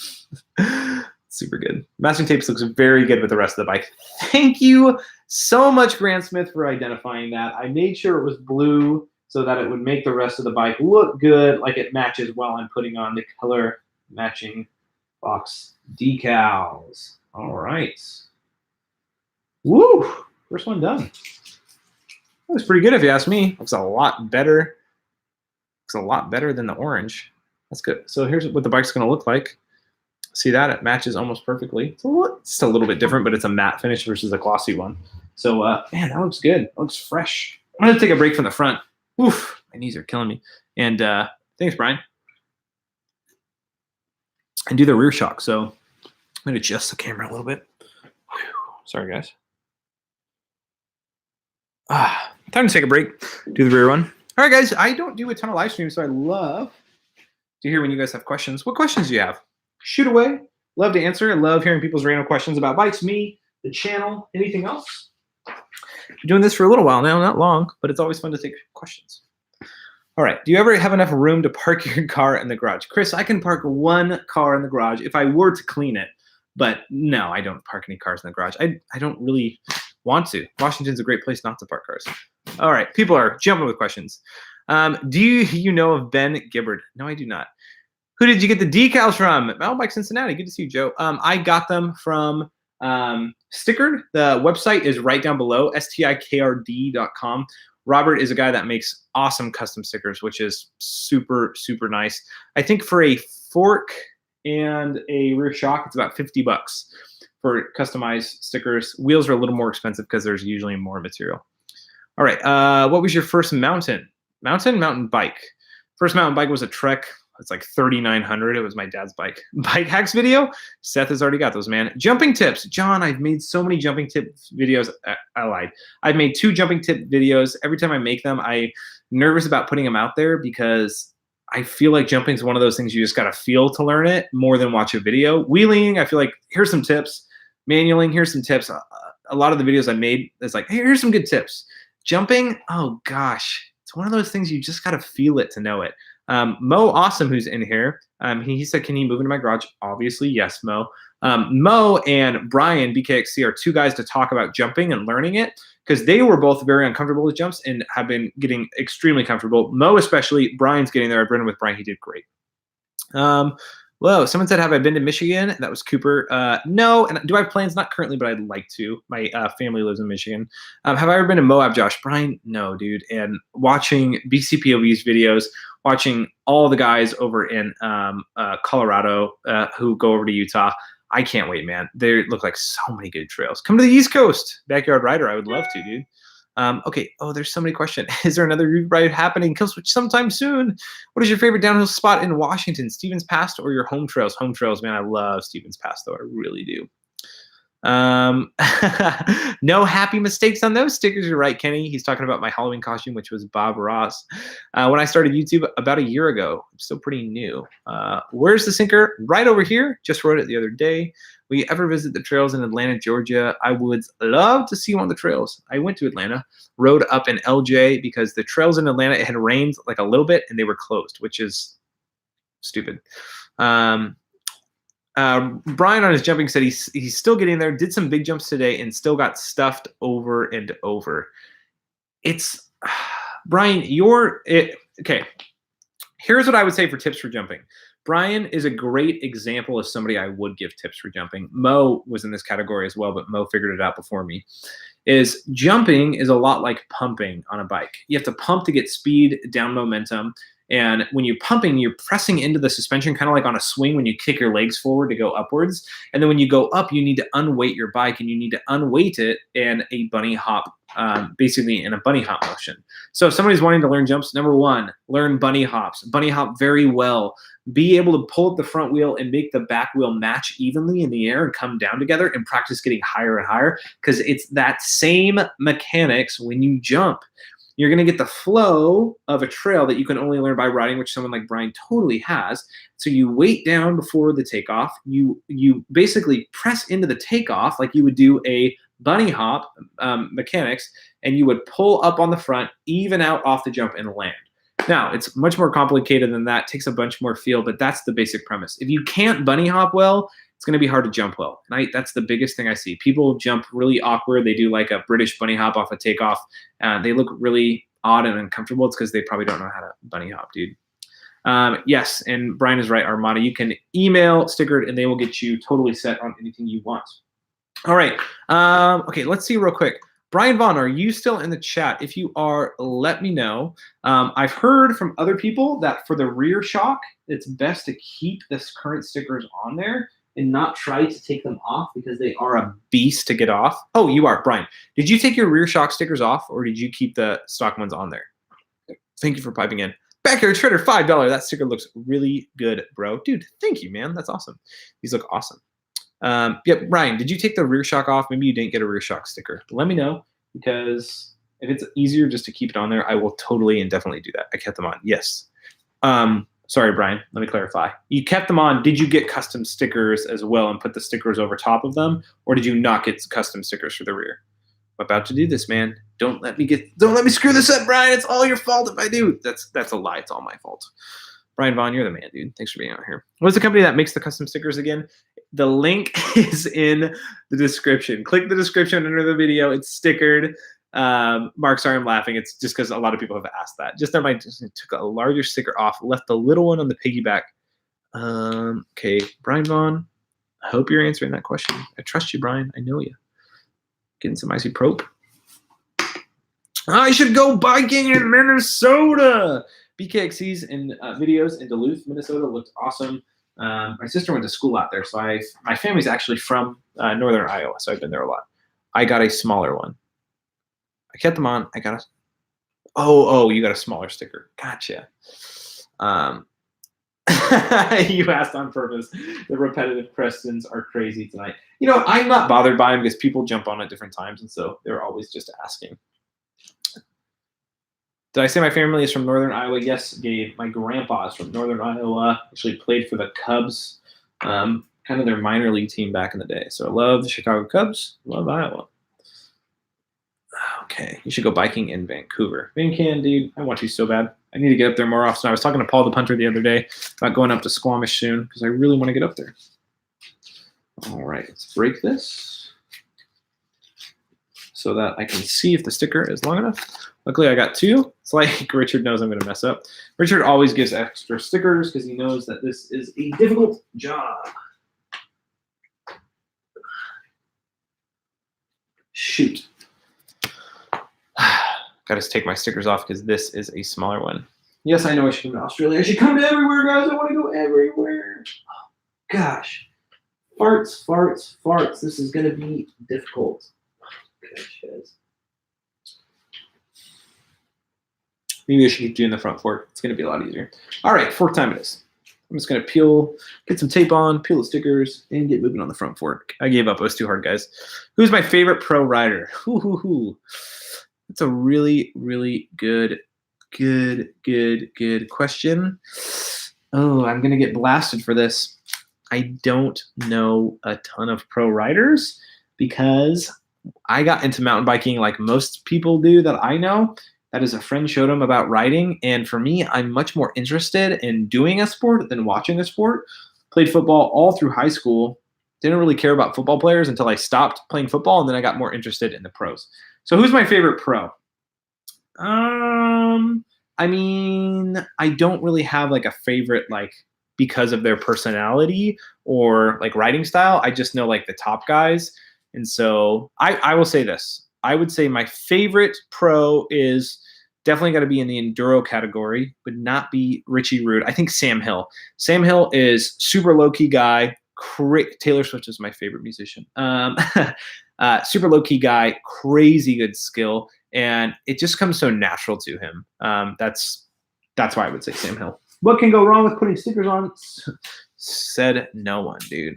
Super good. Masking tapes looks very good with the rest of the bike. Thank you so much, Grant Smith, for identifying that. I made sure it was blue so that it would make the rest of the bike look good, like it matches while I'm putting on the color matching box decals. All right. Woo! First one done. That was pretty good if you ask me. Looks a lot better. Looks a lot better than the orange. That's good. So here's what the bike's going to look like. See that? It matches almost perfectly. It's a little bit different, but it's a matte finish versus a glossy one. So, man, that looks good. That looks fresh. I'm going to take a break from the front. Oof, my knees are killing me. And thanks, Brian. And do the rear shock. So I'm going to adjust the camera a little bit. Whew. Sorry, guys. Time to take a break. Do the rear one. All right, guys. I don't do a ton of live streams, so I love to hear when you guys have questions. What questions do you have? Shoot away. Love to answer. I love hearing people's random questions about bikes, me, the channel, anything else. Been doing this for a little while now, not long, but it's always fun to take questions. All right. Do you ever have enough room to park your car in the garage? Chris, I can park one car in the garage if I were to clean it, but no, I don't park any cars in the garage. I don't really want to. Washington's a great place not to park cars. All right. People are jumping with questions. Do you know of Ben Gibbard? No, I do not. Who did you get the decals from? Mountain Bike Cincinnati. Good to see you, Joe. I got them from Stikrd. The website is right down below, stikrd.com. Robert is a guy that makes awesome custom stickers, which is super, super nice. I think for a fork and a rear shock, it's about $50 for customized stickers. Wheels are a little more expensive because there's usually more material. All right. What was your first mountain? Mountain bike. First mountain bike was a Trek. It's like 3,900. It was my dad's bike. Bike hacks video. Seth has already got those, man. Jumping tips. John, I've made so many jumping tip videos. I lied. I've made 2 jumping tip videos. Every time I make them, I'm nervous about putting them out there because I feel like jumping is one of those things you just got to feel to learn it more than watch a video. Wheeling, I feel like here's some tips. Manualing, here's some tips. A lot of the videos I made, it's like, hey, here's some good tips. Jumping, oh gosh, it's one of those things you just got to feel it to know it. Mo Awesome, who's in here, he said, can you move into my garage? Obviously, yes, Mo. Mo and Brian, BKXC, are 2 guys to talk about jumping and learning it because they were both very uncomfortable with jumps and have been getting extremely comfortable. Mo especially, Brian's getting there. I've ridden with Brian. He did great. Whoa, someone said, have I been to Michigan? That was Cooper. No, and do I have plans? Not currently, but I'd like to. My family lives in Michigan. Have I ever been to Moab, Josh? Brian, no, dude. And watching BCPOV's videos, watching all the guys over in Colorado who go over to Utah, I can't wait, man. They look like so many good trails. Come to the East Coast. Backyard Rider, I would love to, dude. Okay. Oh, there's so many questions. Is there another route ride happening in Killswitch sometime soon? What is your favorite downhill spot in Washington? Stevens Pass or your home trails? Home trails, man. I love Stevens Pass, though. I really do. No happy mistakes on those stickers. You're right, Kenny. He's talking about my Halloween costume, which was Bob Ross. When I started YouTube about a year ago, I'm still pretty new. Where's the sinker? Right over here. Just rode it the other day. Will you ever visit the trails in Atlanta, Georgia? I would love to see one of the trails. I went to Atlanta, rode up in LJ because the trails in Atlanta, it had rained like a little bit and they were closed, which is stupid. Brian on his jumping said he's still getting there, did some big jumps today and still got stuffed over and over. It's Brian, okay. Here's what I would say for tips for jumping. Brian is a great example of somebody I would give tips for jumping. Mo was in this category as well, but Mo figured it out before me. Is jumping is a lot like pumping on a bike. You have to pump to get speed, down momentum. And when you're pumping, you're pressing into the suspension, kind of like on a swing when you kick your legs forward to go upwards. And then when you go up, you need to unweight your bike and you need to unweight it in a bunny hop, basically in a bunny hop motion. So if somebody's wanting to learn jumps, number 1, learn bunny hops. Bunny hop very well. Be able to pull up the front wheel and make the back wheel match evenly in the air and come down together and practice getting higher and higher because it's that same mechanics when you jump. You're going to get the flow of a trail that you can only learn by riding, which someone like Brian totally has. So you weight down before the takeoff. You basically press into the takeoff like you would do a bunny hop mechanics, and you would pull up on the front, even out off the jump, and land. Now, it's much more complicated than that. It takes a bunch more feel, but that's the basic premise. If you can't bunny hop well, it's going to be hard to jump well. And that's the biggest thing I see. People jump really awkward. They do like a British bunny hop off a takeoff. They look really odd and uncomfortable. It's because they probably don't know how to bunny hop, dude. Yes, and Brian is right, Armada. You can email Stikrd, and they will get you totally set on anything you want. All right. Okay, let's see real quick. Brian Vaughn, are you still in the chat? If you are, let me know. I've heard from other people that for the rear shock, it's best to keep this current stickers on there and not try to take them off because they are a beast to get off. Oh, you are, Brian. Did you take your rear shock stickers off or did you keep the stock ones on there? Thank you for piping in. Backyard Trader, $5. That sticker looks really good, bro. Dude, thank you, man. That's awesome. These look awesome. Yep, Brian, did you take the rear shock off? Maybe you didn't get a rear shock sticker. Let me know because if it's easier just to keep it on there, I will totally and definitely do that. I kept them on. Yes. Sorry, Brian. Let me clarify. You kept them on. Did you get custom stickers as well and put the stickers over top of them, or did you not get custom stickers for the rear? I'm about to do this, man. Don't let me screw this up, Brian. It's all your fault if I do. That's a lie. It's all my fault. Brian Vaughn, you're the man, dude. Thanks for being out here. What's the company that makes the custom stickers again? The link is in the description. Click the description under the video. It's Stikrd. Mark, sorry, I'm laughing. It's just because a lot of people have asked that. Just that I just took a larger sticker off, left the little one on the piggyback. Okay, Brian Vaughn, I hope you're answering that question. I trust you, Brian. I know you. Getting some icy probe. I should go biking in Minnesota. BKXC's in videos in Duluth, Minnesota looked awesome. My sister went to school out there, so my family's actually from northern Iowa, so I've been there a lot. I got a smaller one. I kept them on. I got a. Oh, you got a smaller sticker. Gotcha. You asked on purpose. The repetitive questions are crazy tonight. You know, I'm not bothered by them because people jump on at different times, and so they're always just asking. Did I say my family is from Northern Iowa? Yes, Gabe. My grandpa is from Northern Iowa. Actually played for the Cubs, kind of their minor league team back in the day. So I love the Chicago Cubs. Love Iowa. Okay, you should go biking in Vancouver. Vancouver, dude, I want to so bad. I need to get up there more often. I was talking to Paul the punter the other day about going up to Squamish soon because I really want to get up there. All right, let's break this so that I can see if the sticker is long enough. Luckily, I got two. It's like Richard knows I'm going to mess up. Richard always gives extra stickers because he knows that this is a difficult job. Shoot. Got to take my stickers off because this is a smaller one. Yes, I know I should come to Australia. I should come to everywhere, guys. I want to go everywhere. Oh, gosh. Farts, farts, farts. This is going to be difficult. Gosh, guys. Maybe I should keep doing the front fork. It's going to be a lot easier. All right, fork time it is. I'm just going to get some tape on, peel the stickers, and get moving on the front fork. I gave up. It was too hard, guys. Who's my favorite pro rider? That's a really, really good question. Oh, I'm going to get blasted for this. I don't know a ton of pro riders because I got into mountain biking like most people do that I know. That is, a friend showed him about riding. And for me, I'm much more interested in doing a sport than watching a sport. Played football all through high school. Didn't really care about football players until I stopped playing football, and then I got more interested in the pros. So who's my favorite pro? I mean, I don't really have like a favorite, like because of their personality or like riding style. I just know like the top guys. And so I will say this. I would say my favorite pro is definitely got to be in the enduro category, but not be Richie Rude. I think Sam Hill. Sam Hill is super low-key guy. Taylor Swift is my favorite musician. Super low-key guy, crazy good skill, and it just comes so natural to him. That's why I would say Sam Hill. What can go wrong with putting stickers on? Said no one, dude.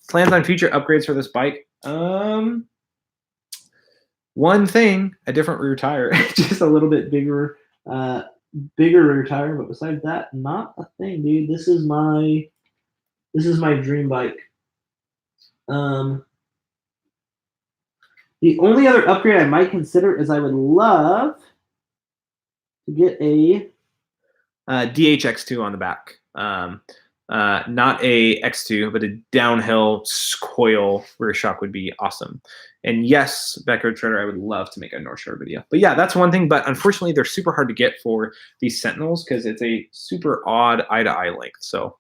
Plans on future upgrades for this bike? One thing, a different rear tire, just a little bit bigger rear tire, but besides that, not a thing, dude. This is my dream bike. The only other upgrade I might consider is I would love to get a DHX2 on the back. Not a X2, but a downhill coil rear shock would be awesome. And yes, Backyard Shredder, I would love to make a North Shore video. But yeah, that's one thing. But unfortunately, they're super hard to get for these Sentinels because it's a super odd eye-to-eye length. So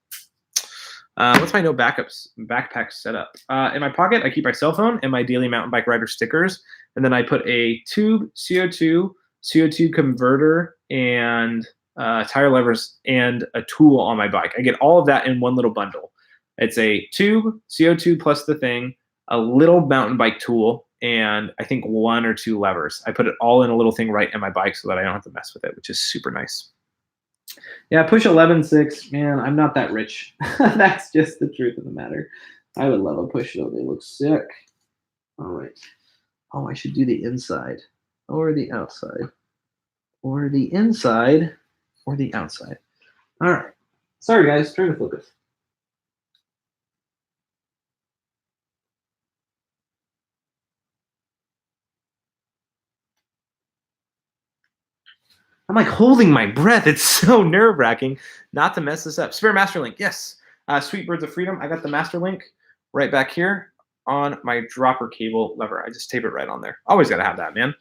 what's my no backpack setup? In my pocket, I keep my cell phone and my daily mountain bike rider stickers. And then I put a tube, CO2 converter, and tire levers and a tool on my bike. I get all of that in one little bundle. It's a tube, CO2 plus the thing, a little mountain bike tool, and I think 1 or 2 levers. I put it all in a little thing right in my bike so that I don't have to mess with it, which is super nice. Yeah, push 11.6. Man, I'm not that rich. That's just the truth of the matter. I would love a push though. They look sick. All right. Oh, I should do the inside or the outside or the inside or the outside. All right. Sorry, guys. Trying to focus. I'm like holding my breath. It's so nerve-wracking not to mess this up. Spare master link. Yes. Sweet Birds of Freedom. I got the master link right back here on my dropper cable lever. I just tape it right on there. Always got to have that, man.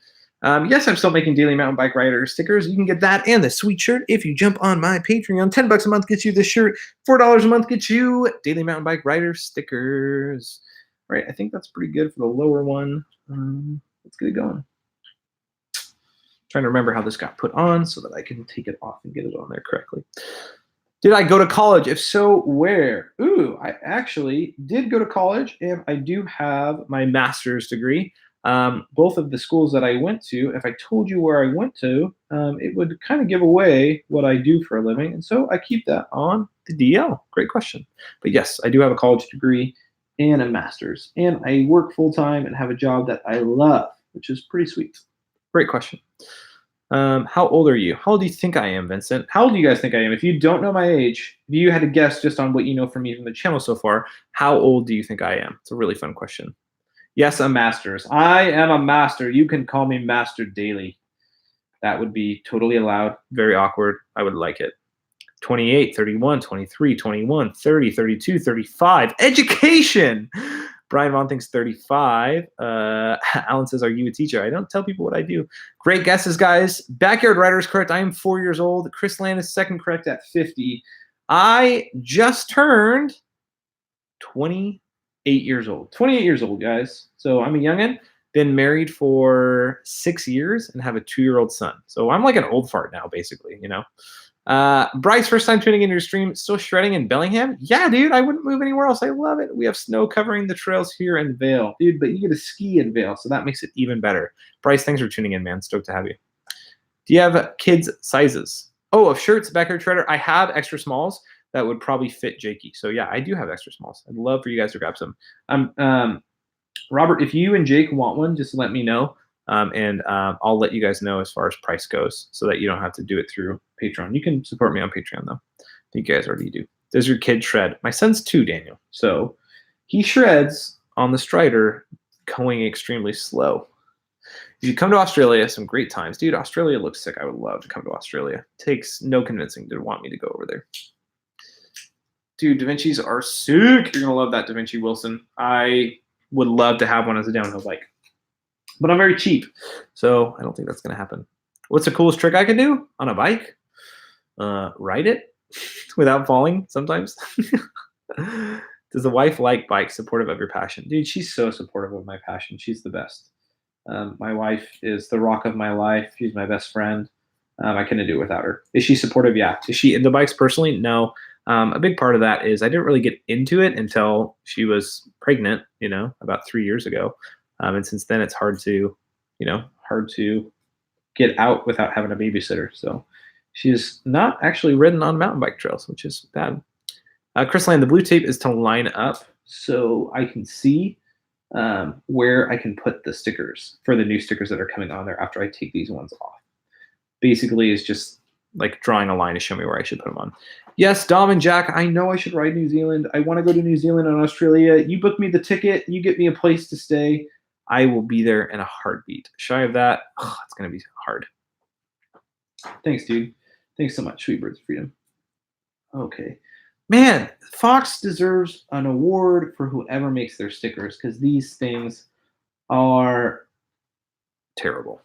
Yes, I'm still making daily mountain bike rider stickers. You can get that and the sweet shirt if you jump on my Patreon. $10 a month gets you this shirt. $4 a month gets you daily mountain bike rider stickers. All right, I think that's pretty good for the lower one. Let's get it going. Trying to remember how this got put on so that I can take it off and get it on there correctly. Did I go to college? If so, where? Ooh, I actually did go to college, and I do have my master's degree. both of the schools that I went to, if I told you where I went to, it would kind of give away what I do for a living. And so I keep that on the DL. Great question. But yes, I do have a college degree and a master's. And I work full-time and have a job that I love, which is pretty sweet. Great question. How old are you? How old do you think I am, Vincent? How old do you guys think I am? If you don't know my age, if you had to guess just on what you know from me from the channel so far, how old do you think I am? It's a really fun question. Yes, a master's. I am a master. You can call me Master Daily. That would be totally allowed. Very awkward. I would like it. 28, 31, 23, 21, 30, 32, 35. Education! Brian Vaughn thinks 35. Alan says, are you a teacher? I don't tell people what I do. Great guesses, guys. Backyard Writer is correct. I am 4 years old. Chris Land is second correct at 50. I just turned 28 years old. 28 years old, guys. So I'm a youngin'. Been married for 6 years and have a 2-year-old son. So I'm like an old fart now, basically, you know. Bryce, first time tuning into your stream, still shredding in Bellingham? Yeah, dude, I wouldn't move anywhere else. I love it. We have snow covering the trails here in Vale. Dude, but you get to ski in Vale, so that makes it even better. Bryce, thanks for tuning in, man. Stoked to have you. Do you have kids' sizes? Oh, of shirts, backyard shredder. I have extra smalls that would probably fit Jakey. So yeah, I do have extra smalls. I'd love for you guys to grab some. Robert, if you and Jake want one, just let me know. I'll let you guys know as far as price goes so that you don't have to do it through Patreon. You can support me on Patreon, though. I think you guys already do. Does your kid shred? My son's 2, Daniel. So he shreds on the Strider going extremely slow. If you come to Australia, some great times. Dude, Australia looks sick. I would love to come to Australia. Takes no convincing to want me to go over there. Dude, Da Vinci's are sick. You're going to love that Da Vinci Wilson. I would love to have one as a downhill bike. But I'm very cheap, so I don't think that's going to happen. What's the coolest trick I can do on a bike? Ride it without falling sometimes. Does the wife like bikes, supportive of your passion? Dude, she's so supportive of my passion. She's the best. My wife is the rock of my life. She's my best friend. I couldn't do it without her. Is she supportive? Yeah. Is she into bikes personally? No. A big part of that is I didn't really get into it until she was pregnant, you know, about 3 years ago. And since then, it's hard to get out without having a babysitter. So she's not actually ridden on mountain bike trails, which is bad. Chris Land, the blue tape is to line up so I can see where I can put the stickers for the new stickers that are coming on there after I take these ones off. Basically, it's just like drawing a line to show me where I should put them on. Yes, Dom and Jack, I know I should ride New Zealand. I want to go to New Zealand and Australia. You book me the ticket. You get me a place to stay. I will be there in a heartbeat. Shy of that, it's going to be hard. Thanks, dude. Thanks so much, Sweet Birds of Freedom. Okay. Man, Fox deserves an award for whoever makes their stickers because these things are terrible.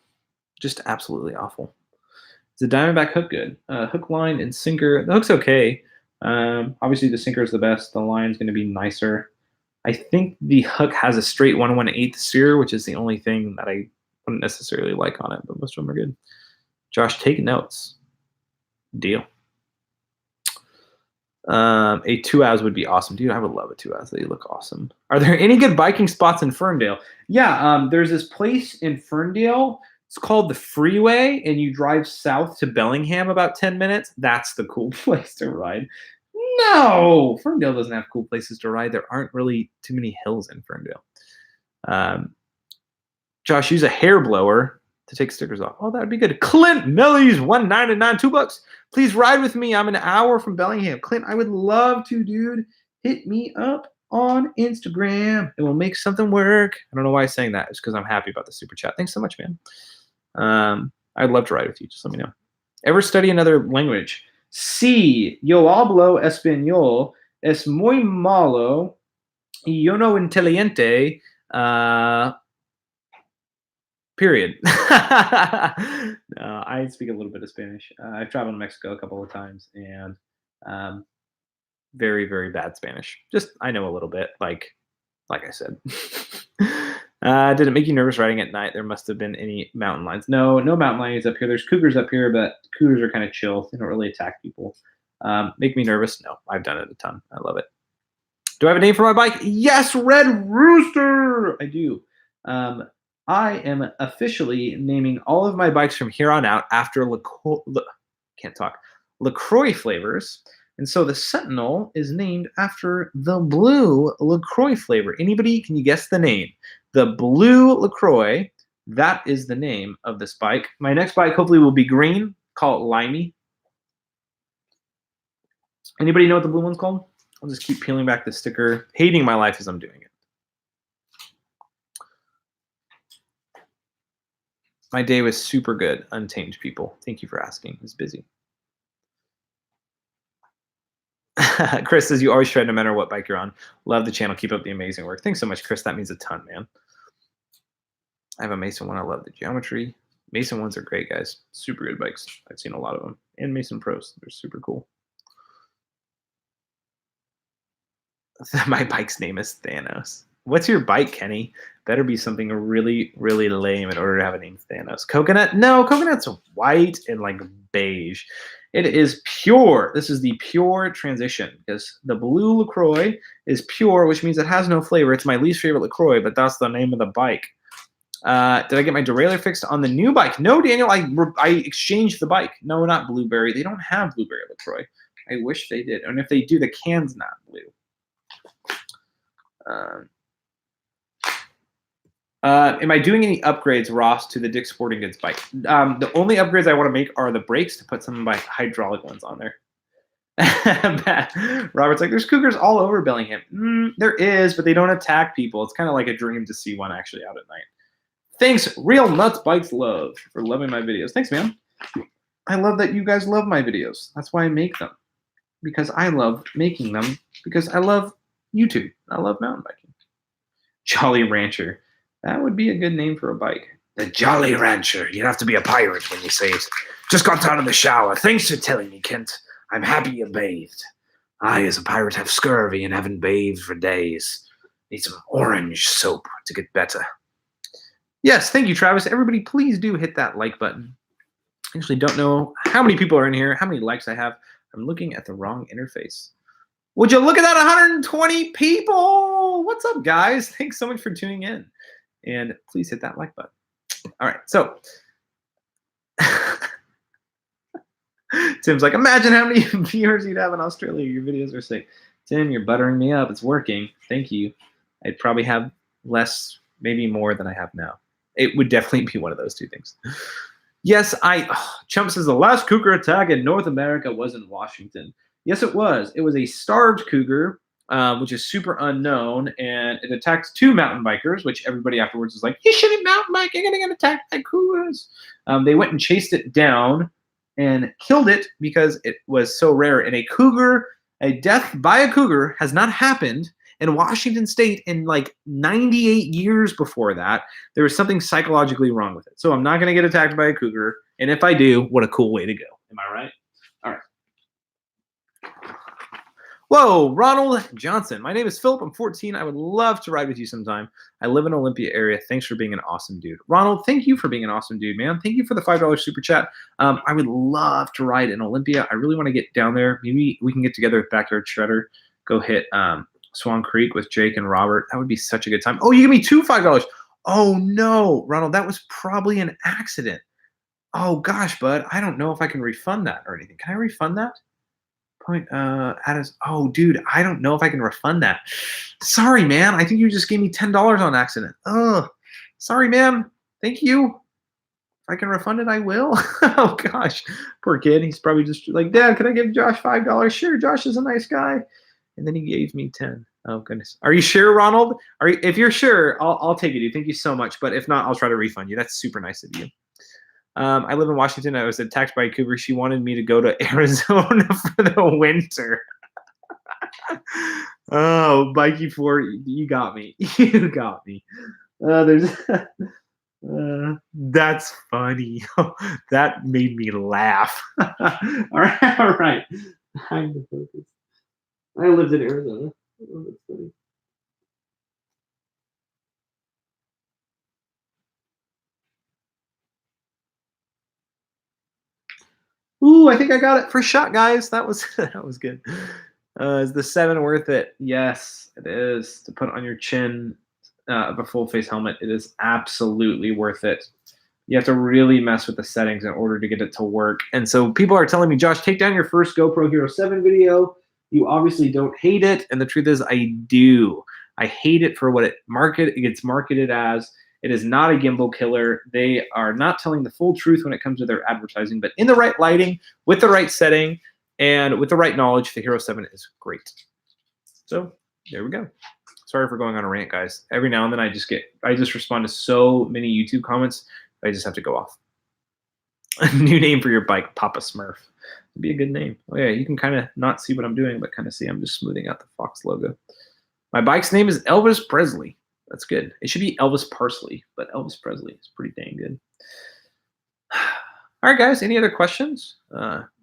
Just absolutely awful. Is the Diamondback hook good? Hook, line, and sinker. The hook's okay. Obviously, the sinker is the best. The line's going to be nicer. I think the hook has a straight 1/1/8 steer, which is the only thing that I wouldn't necessarily like on it, but most of them are good. Josh, take notes. Deal. A 2-hours would be awesome. Dude, I would love a 2-hours. They look awesome. Are there any good biking spots in Ferndale? Yeah, there's this place in Ferndale. It's called the Freeway, and you drive south to Bellingham about 10 minutes. That's the cool place to ride. No, Ferndale doesn't have cool places to ride. There aren't really too many hills in Ferndale. Josh, use a hair blower to take stickers off. Oh, that would be good. Clint Millies, $1.99, $2. Please ride with me. I'm an hour from Bellingham. Clint, I would love to, dude. Hit me up on Instagram. It will make something work. I don't know why I'm saying that. It's because I'm happy about the super chat. Thanks so much, man. I'd love to ride with you. Just let me know. Ever study another language? Sí, yo hablo español. Es muy malo. Yo no inteligente. Period. No, I speak a little bit of Spanish. I've traveled to Mexico a couple of times, and very, very bad Spanish. Just I know a little bit, like I said. Did it make you nervous riding at night? There must have been any mountain lions. No mountain lions up here. There's cougars up here, but cougars are kind of chill. They don't really attack people. Make me nervous? No, I've done it a ton. I love it. Do I have a name for my bike? Yes, Red Rooster. I do. I am officially naming all of my bikes from here on out after LaCroix flavors. And so the Sentinel is named after the blue LaCroix flavor. Anybody, can you guess the name? The blue LaCroix, that is the name of this bike. My next bike hopefully will be green. Call it Limey. Anybody know what the blue one's called? I'll just keep peeling back the sticker, hating my life as I'm doing it. My day was super good, Untamed people. Thank you for asking. I was busy. Chris says, you always shred no matter what bike you're on. Love the channel. Keep up the amazing work. Thanks so much, Chris. That means a ton, man. I have a Mason one. I love the geometry. Mason ones are great, guys. Super good bikes. I've seen a lot of them. And Mason Pros. They're super cool. My bike's name is Thanos. What's your bike, Kenny? Better be something really, really lame in order to have a name Thanos. Coconut? No, coconut's white and like beige. It is pure. This is the pure Transition because the blue LaCroix is pure, which means it has no flavor. It's my least favorite LaCroix, but that's the name of the bike. Did I get my derailleur fixed on the new bike? No, Daniel, I exchanged the bike. No, not Blueberry. They don't have Blueberry LaCroix. I wish they did. And if they do, the can's not blue. Am I doing any upgrades, Ross, to the Dick Sporting Goods bike? The only upgrades I want to make are the brakes to put some of my hydraulic ones on there. Robert's like, there's cougars all over Bellingham. There is, but they don't attack people. It's kind of like a dream to see one actually out at night. Thanks, Real Nuts Bikes Love, for loving my videos. Thanks, man. I love that you guys love my videos. That's why I make them. Because I love making them. Because I love YouTube. I love mountain biking. Jolly Rancher. That would be a good name for a bike. The Jolly Rancher. You'd have to be a pirate when you say it. Just got out of the shower. Thanks for telling me, Kent. I'm happy you bathed. I, as a pirate, have scurvy and haven't bathed for days. Need some orange soap to get better. Yes, thank you, Travis. Everybody, please do hit that like button. I actually don't know how many people are in here, how many likes I have. I'm looking at the wrong interface. Would you look at that, 120 people? What's up, guys? Thanks so much for tuning in. And please hit that like button. All right, so Tim's like, imagine how many viewers you'd have in Australia. Your videos are sick. Tim, you're buttering me up. It's working. Thank you. I'd probably have less, maybe more than I have now. It would definitely be one of those two things. Yes, Chump says the last cougar attack in North America was in Washington. Yes, it was. It was a starved cougar, which is super unknown, and it attacked two mountain bikers, which everybody afterwards was like, you shouldn't mountain bike, you're going to get attacked by cougars. They went and chased it down and killed it because it was so rare. And a death by a cougar has not happened in Washington State in like 98 years before that. There was something psychologically wrong with it. So I'm not going to get attacked by a cougar. And if I do, what a cool way to go. Am I right? All right. Whoa, Ronald Johnson. My name is Philip. I'm 14. I would love to ride with you sometime. I live in Olympia area. Thanks for being an awesome dude. Ronald, thank you for being an awesome dude, man. Thank you for the $5 super chat. I would love to ride in Olympia. I really want to get down there. Maybe we can get together with Backyard Shredder. Go hit Swan Creek with Jake and Robert. That would be such a good time. Oh, you give me two $5. Oh, no, Ronald, that was probably an accident. Oh, gosh, bud. I don't know if I can refund that or anything. Can I refund that? Oh, dude, I don't know if I can refund that. Sorry, man. I think you just gave me $10 on accident. Oh, sorry, man. Thank you. If I can refund it, I will. Oh, gosh. Poor kid. He's probably just like, Dad, can I give Josh $5? Sure, Josh is a nice guy. And then he gave me 10. Oh, goodness. Are you sure, Ronald? If you're sure, I'll take it, dude. Thank you so much. But if not, I'll try to refund you. That's super nice of you. I live in Washington. I was attacked by a cougar. She wanted me to go to Arizona for the winter. Oh, Mikey 4, you got me. You got me. That's funny. That made me laugh. All right. I'm the focus. I lived in Arizona. Oh, that's funny. Ooh, I think I got it for a shot, guys. That was good. Is the 7 worth it? Yes, it is. To put on your chin. of a full face helmet, it is absolutely worth it. You have to really mess with the settings in order to get it to work. And so people are telling me, Josh, take down your first GoPro Hero 7 video. You obviously don't hate it. And the truth is I do. I hate it for what it gets marketed as. It is not a gimbal killer. They are not telling the full truth when it comes to their advertising, but in the right lighting, with the right setting, and with the right knowledge, the Hero 7 is great. So there we go. Sorry for going on a rant, guys. Every now and then I just respond to so many YouTube comments. I just have to go off. A new name for your bike, Papa Smurf. It'd be a good name. Oh yeah, you can kind of not see what I'm doing, but kind of see I'm just smoothing out the Fox logo. My bike's name is Elvis Presley. That's good. It should be Elvis Parsley, but Elvis Presley is pretty dang good. All right, guys, any other questions?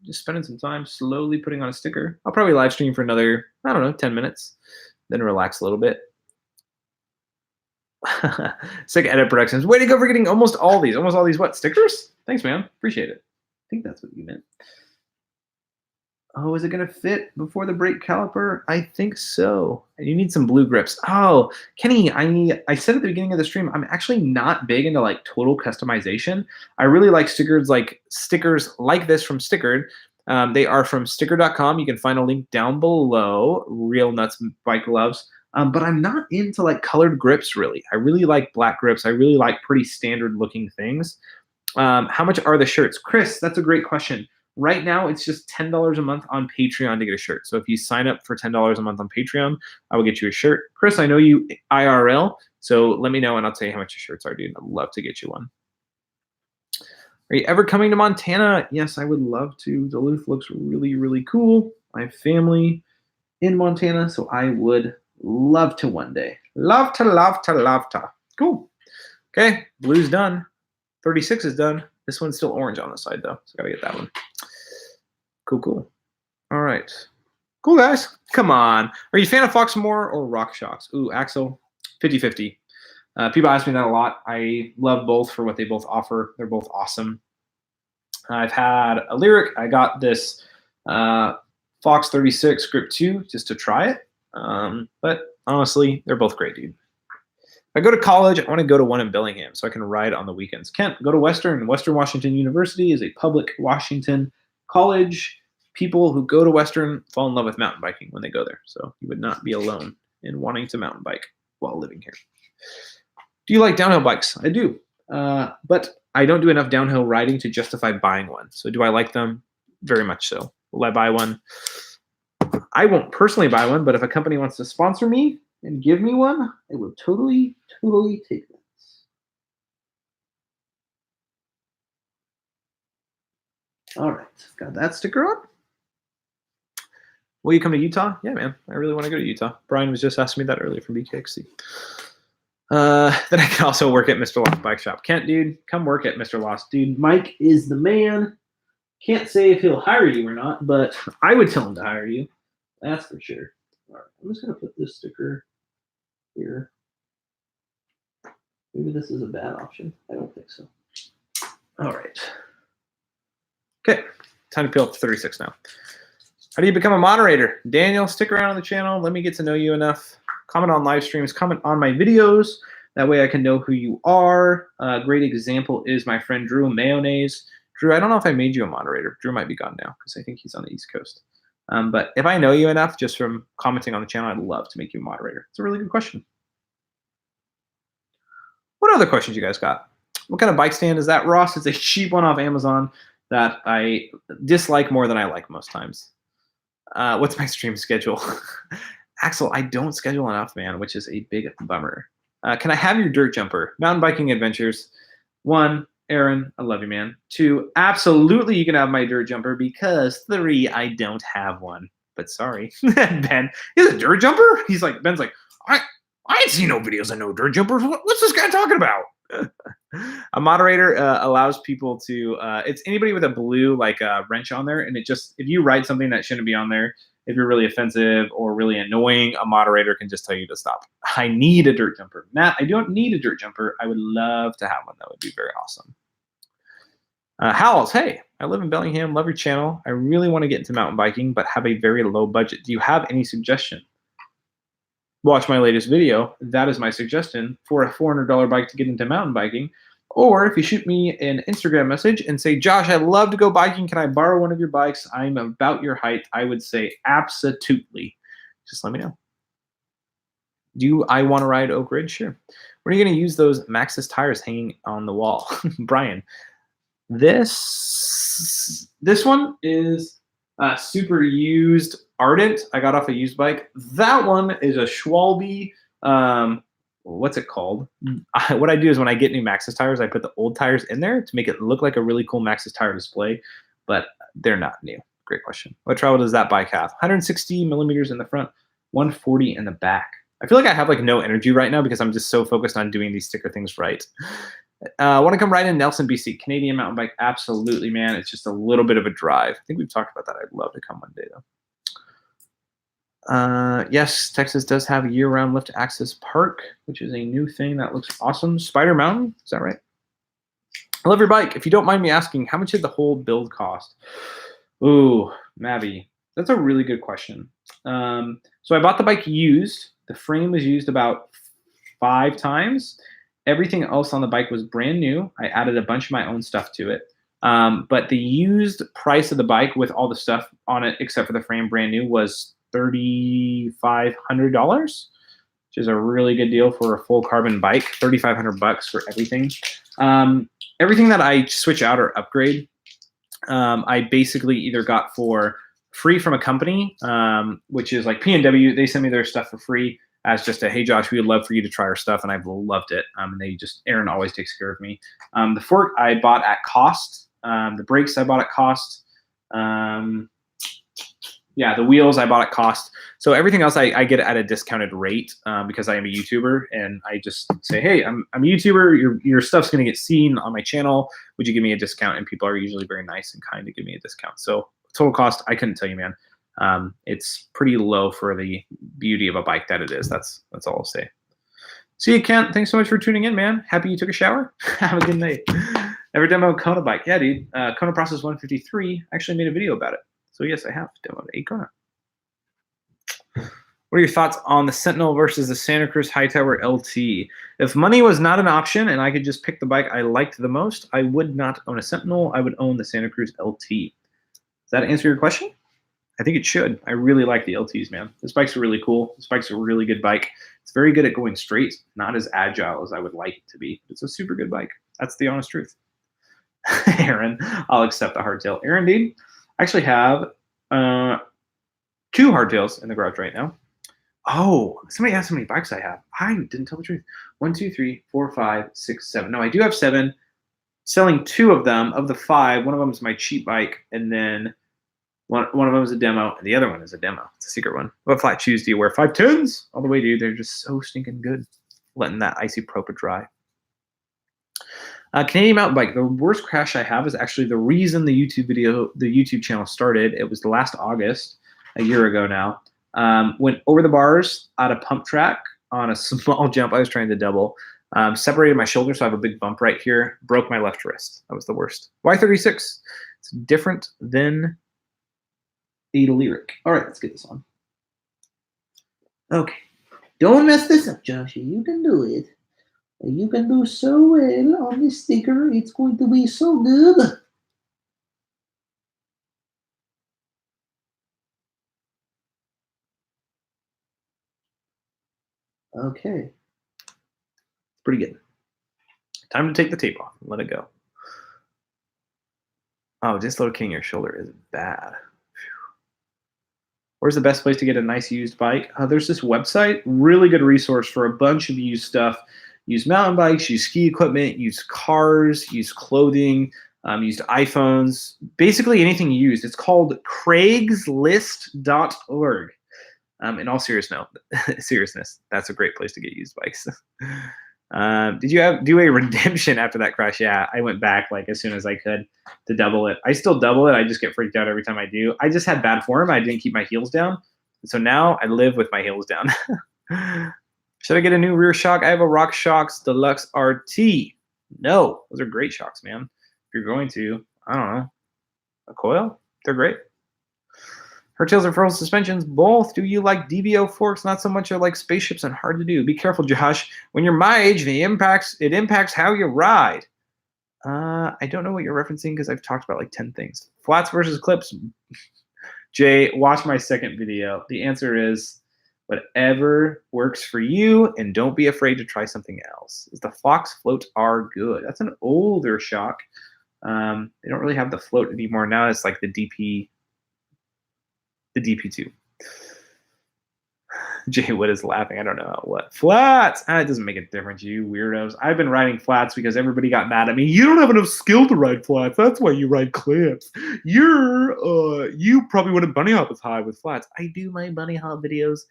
Just spending some time slowly putting on a sticker. I'll probably live stream for another, I don't know, 10 minutes, then relax a little bit. Sick Edit Productions. Way to go for getting almost all these. Almost all these what? Stickers? Thanks, man. Appreciate it. I think that's what you meant. Oh, is it going to fit before the brake caliper? I think so. You need some blue grips. Oh, Kenny, I said at the beginning of the stream, I'm actually not big into like total customization. I really like stickers like this from Stikrd. They are from stikrd.com. You can find a link down below. Real nuts bike gloves. But I'm not into like colored grips really. I really like black grips. I really like pretty standard looking things. How much are the shirts? Chris, that's a great question. Right now, it's just $10 a month on Patreon to get a shirt. So if you sign up for $10 a month on Patreon, I will get you a shirt. Chris, I know you IRL, so let me know and I'll tell you how much your shirts are, dude. I'd love to get you one. Are you ever coming to Montana? Yes, I would love to. Duluth looks really, really cool. I have family in Montana, so I would love to one day. Love to, love to, love to. Cool. Okay, blue's done. 36 is done. This one's still orange on the side, though, so gotta get that one. Cool, cool. All right. Cool, guys. Come on. Are you a fan of Foxmore or RockShox? Ooh, Axel, 50-50. People ask me that a lot. I love both for what they both offer. They're both awesome. I've had a Lyric. I got this Fox 36 Grip 2 just to try it. But honestly, they're both great, dude. If I go to college, I want to go to one in Bellingham so I can ride on the weekends. Kent, go to Western. Western Washington University is a public Washington college. People who go to Western fall in love with mountain biking when they go there. So you would not be alone in wanting to mountain bike while living here. Do you like downhill bikes? I do. But I don't do enough downhill riding to justify buying one. So do I like them? Very much so. Will I buy one? I won't personally buy one, but if a company wants to sponsor me and give me one, I will totally take that. All right, got that sticker on. Will you come to Utah? Yeah, man, I really want to go to Utah. Brian was just asking me that earlier from BKXC. Then I can also work at Mr. Lost Bike Shop. Kent, dude, come work at Mr. Lost, dude. Mike is the man. Can't say if he'll hire you or not, but I would tell him to hire you. That's for sure. All right, I'm just gonna put this sticker here. Maybe this is a bad option. I don't think so. All right. Okay, time to peel up to 36 now. How do you become a moderator? Daniel, stick around on the channel. Let me get to know you enough. Comment on live streams, comment on my videos. That way I can know who you are. A great example is my friend Drew Mayonnaise. Drew, I don't know if I made you a moderator. Drew might be gone now because I think he's on the East Coast. But if I know you enough just from commenting on the channel, I'd love to make you a moderator. It's a really good question. What other questions you guys got? What kind of bike stand is that? Ross, it's a cheap one off Amazon that I dislike more than I like most times. What's my stream schedule? Axel, I don't schedule enough, man, which is a big bummer. Can I have your dirt jumper? Mountain biking adventures. 1, Aaron, I love you, man. 2, absolutely you can have my dirt jumper because 3, I don't have one. But sorry. Ben, is a dirt jumper? He's like, Ben's like, I ain't seen no videos of no dirt jumpers. What's this guy talking about? A moderator allows people to, it's anybody with a blue like wrench on there, and it just, if you write something that shouldn't be on there, if you're really offensive or really annoying, a moderator can just tell you to stop. I need a dirt jumper. Matt, I don't need a dirt jumper. I would love to have one. That would be very awesome. Howells, hey, I live in Bellingham. Love your channel. I really want to get into mountain biking, but have a very low budget. Do you have any suggestion? watch my latest video, that is my suggestion for a $400 bike to get into mountain biking. Or if you shoot me an Instagram message and say, Josh, I'd love to go biking. Can I borrow one of your bikes? I'm about your height. I would say absolutely. Just let me know. Do I want to ride Oak Ridge? Sure. When are you going to use those Maxxis tires hanging on the wall? Brian, this one is super used Ardent. I got off a used bike. That one is a Schwalbe. What's it called? What I do is when I get new Maxxis tires, I put the old tires in there to make it look like a really cool Maxxis tire display, but they're not new. Great question. What travel does that bike have? 160 millimeters in the front, 140 in the back. I feel like I have like no energy right now because I'm just so focused on doing these sticker things right. Want to come ride in Nelson, BC? Canadian mountain bike? Absolutely, man. It's just a little bit of a drive. I think we've talked about that. I'd love to come one day, though. Yes, Texas does have a year-round lift access park, which is a new thing that looks awesome. Spider Mountain, is that right? I love your bike. If you don't mind me asking, how much did the whole build cost? Ooh, Mavi, that's a really good question. So I bought the bike used. The frame was used about 5 times. Everything else on the bike was brand new. I added a bunch of my own stuff to it. But the used price of the bike with all the stuff on it, except for the frame brand new, was $3,500, which is a really good deal for a full carbon bike. $3,500 for everything. Everything that I switch out or upgrade, I basically either got for free from a company, which is like P&W. They send me their stuff for free as just a, hey, Josh, we would love for you to try our stuff, and I've loved it. And Aaron always takes care of me. The fork I bought at cost. The brakes I bought at cost. Yeah, the wheels I bought at cost. So everything else I get at a discounted rate because I am a YouTuber, and I just say, hey, I'm a YouTuber. Your stuff's going to get seen on my channel. Would you give me a discount? And people are usually very nice and kind to give me a discount. So total cost, I couldn't tell you, man. It's pretty low for the beauty of a bike that it is. That's all I'll say. See you, Kent. Thanks so much for tuning in, man. Happy you took a shower. Have a good night. Ever demo a Kona bike? Yeah, dude. Kona Process 153. Actually made a video about it. So yes, I have demoed a Kona. What are your thoughts on the Sentinel versus the Santa Cruz Hightower LT? If money was not an option and I could just pick the bike I liked the most, I would not own a Sentinel. I would own the Santa Cruz LT. Does that answer your question? I think it should. I really like the LTs, man. This bike's really cool. This bike's a really good bike. It's very good at going straight, not as agile as I would like it to be. It's a super good bike. That's the honest truth. Aaron, I'll accept the hardtail. Aaron, dude, I actually have 2 hardtails in the garage right now. Oh, somebody asked how many bikes I have. I didn't tell the truth. 1, 2, 3, 4, 5, 6, 7. No, I do have 7. Selling 2 of them. Of the 5, one of them is my cheap bike, and then one of them is a demo, and the other one is a demo. It's a secret one. What flat shoes do you wear? 510s? All the way, dude. They're just so stinking good. Letting that icy Propa dry. Canadian mountain bike. The worst crash I have is actually the reason the YouTube channel started. It was the last August, a year ago now. Went over the bars at a pump track on a small jump. I was trying to double. Separated my shoulder, so I have a big bump right here. Broke my left wrist. That was the worst. Y36. It's different than a lyric. All right, let's get this on. Okay. Don't mess this up, Josh. You can do it. You can do so well on this sticker. It's going to be so good. Okay. Pretty good. Time to take the tape off and let it go. Oh, dislocating your shoulder is bad. Where's the best place to get a nice used bike? There's this website, really good resource for a bunch of used stuff. Used mountain bikes, used ski equipment, used cars, used clothing, used iPhones, basically anything used. It's called Craigslist.org. In all seriousness, that's a great place to get used bikes. Did you do a redemption after that crash? Yeah, I went back like as soon as I could to double it. I still double it. I just get freaked out every time I do. I just had bad form. I didn't keep my heels down. So now I live with my heels down. Should I get a new rear shock? I have a RockShox Deluxe RT. No, those are great shocks, man. If you're going to, I don't know, a coil? They're great. Hardtails or full suspensions? Both. Do you like DVO forks? Not so much. I like spaceships and hard to do. Be careful, Josh. When you're my age, it impacts how you ride. I don't know what you're referencing because I've talked about like 10 things. Flats versus clips. Jay, watch my second video. The answer is whatever works for you, and don't be afraid to try something else. The Fox floats are good. That's an older shock. They don't really have the float anymore. Now it's like the DP2. Jay Wood is laughing. I don't know what. Flats! It doesn't make a difference, you weirdos. I've been riding flats because everybody got mad at me. You don't have enough skill to ride flats. That's why you ride clips. You probably wouldn't bunny hop as high with flats. I do my bunny hop videos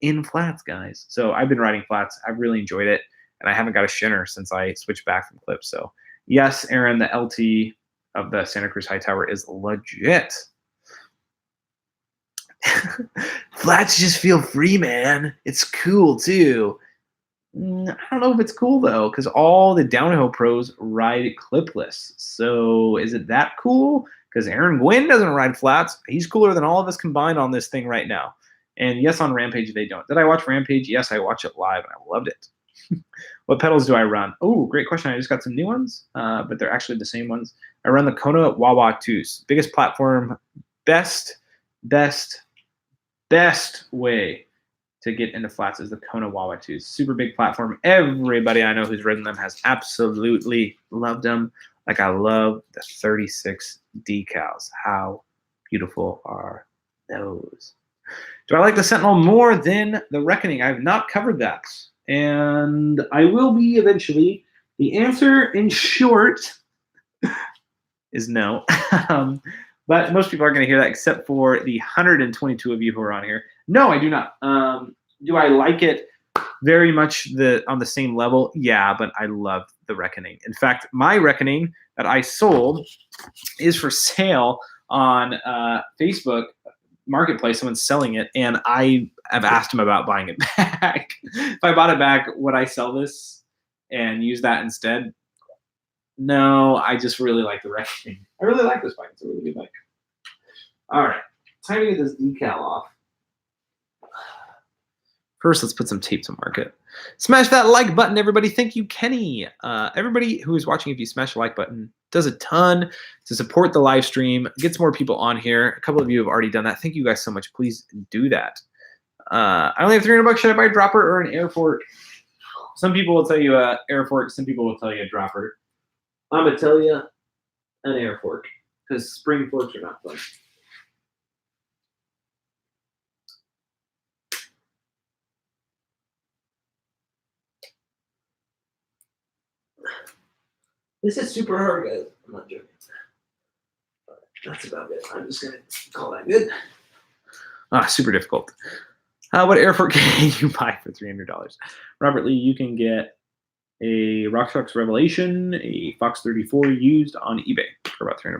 in flats, guys. So I've been riding flats. I've really enjoyed it. And I haven't got a shinner since I switched back from clips. So yes, Aaron, the LT of the Santa Cruz High Tower is legit. Flats just feel free, man. It's cool too. I don't know if it's cool though, because all the downhill pros ride clipless. So is it that cool? Because Aaron Gwynn doesn't ride flats. He's cooler than all of us combined on this thing right now. And yes, on Rampage they don't. Did I watch Rampage? Yes, I watched it live and I loved it. What pedals do I run? Oh, great question. I just got some new ones, but they're actually the same ones. I run the Kona Wawa 2s. Biggest platform, best way to get into flats is the Kona Wawa 2s. Super big platform. Everybody I know who's ridden them has absolutely loved them. Like I love the 36 decals. How beautiful are those? Do I like the Sentinel more than the Reckoning? I have not covered that. And I will be eventually. The answer in short is no. But most people are going to hear that except for the 122 of you who are on here. No, I do not. Do I like it very much on the same level? Yeah, but I love the Reckoning. In fact, my Reckoning that I sold is for sale on Facebook Marketplace. Someone's selling it, and I have asked him about buying it back. If I bought it back, would I sell this and use that instead? No, I just really like the Reckoning. I really like this bike. It's a really good bike. All right, time to get this decal off. First, let's put some tape to mark it. Smash that like button, everybody. Thank you, Kenny. Everybody who is watching, if you smash the like button, does a ton to support the live stream, gets more people on here. A couple of you have already done that. Thank you guys so much. Please do that. I only have $300. Should I buy a dropper or an air fork? Some people will tell you air fork. Some people will tell you a dropper. I'm going to tell you an air fork because spring forks are not fun. This is super hard, guys. I'm not joking. But that's about it. I'm just going to call that good. Super difficult. What air fork can you buy for $300? Robert Lee, you can get a RockShox Revelation, a Fox 34 used on eBay for about $300.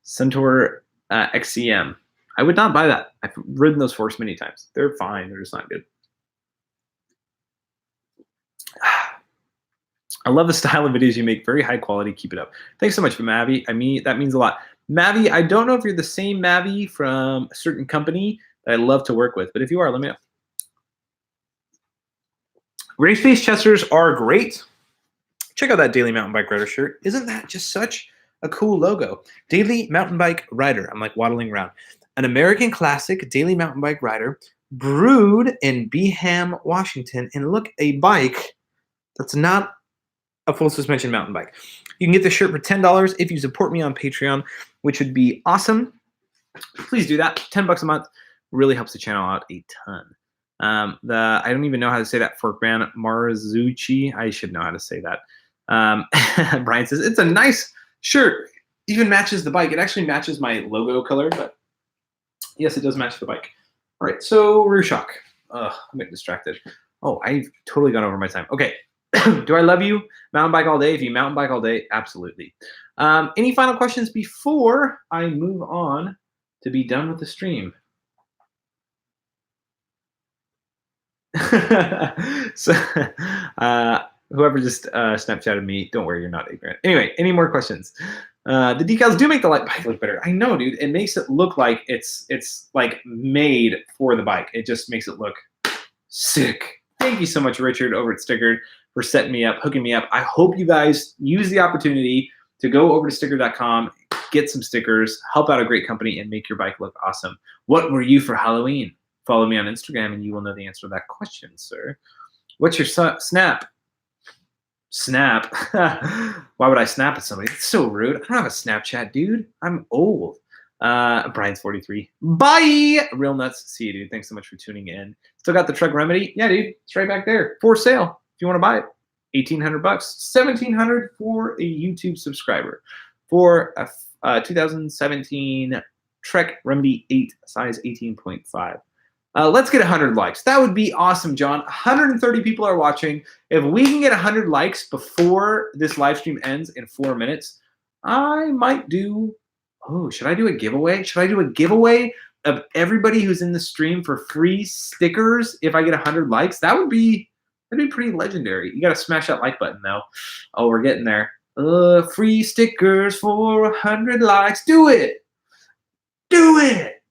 Centaur XCM. I would not buy that. I've ridden those forks many times. They're fine. They're just not good. I love the style of videos you make. Very high quality. Keep it up. Thanks so much, Mavi. I mean, that means a lot. Mavi, I don't know if you're the same Mavi from a certain company that I love to work with, but if you are, let me know. Race face chesters are great. Check out that Daily Mountain Bike Rider shirt. Isn't that just such a cool logo? Daily Mountain Bike Rider. I'm like waddling around. An American classic Daily Mountain Bike Rider brewed in Beeham, Washington. And look, a bike that's not a full suspension mountain bike. You can get this shirt for $10 if you support me on Patreon, which would be awesome. Please do that. $10 a month really helps the channel out a ton. I don't even know how to say that fork brand, Marzucci. I should know how to say that. Brian says it's a nice shirt. Even matches the bike. It actually matches my logo color, but yes, it does match the bike. All right, so rear shock. I'm getting distracted. Oh, I've totally gone over my time. Okay. Do I love you? Mountain bike all day. If you mountain bike all day, absolutely. Any final questions before I move on to be done with the stream? So, whoever just Snapchatted me, don't worry, you're not ignorant. Anyway, any more questions? The decals do make the bike look better. I know, dude. It makes it look like it's like made for the bike. It just makes it look sick. Thank you so much, Richard, over at Stikrd, for setting me up, hooking me up. I hope you guys use the opportunity to go over to Stikrd.com, get some stickers, help out a great company, and make your bike look awesome. What were you for Halloween? Follow me on Instagram, and you will know the answer to that question, sir. What's your snap? Snap? Why would I snap at somebody? It's so rude. I don't have a Snapchat, dude. I'm old. Brian's 43. Bye! Real nuts. See you, dude. Thanks so much for tuning in. Still got the truck remedy? Yeah, dude. It's right back there for sale. If you want to buy it, $1,800, $1,700 for a YouTube subscriber for a 2017 Trek Remedy 8 size 18.5. Let's get 100 likes. That would be awesome, John. 130 people are watching. If we can get 100 likes before this live stream ends in 4 minutes, I might do. Oh, should I do a giveaway? Should I do a giveaway of everybody who's in the stream for free stickers if I get 100 likes? That'd be pretty legendary. You got to smash that like button, though. Oh, we're getting there. Free stickers for 100 likes. Do it. Do it.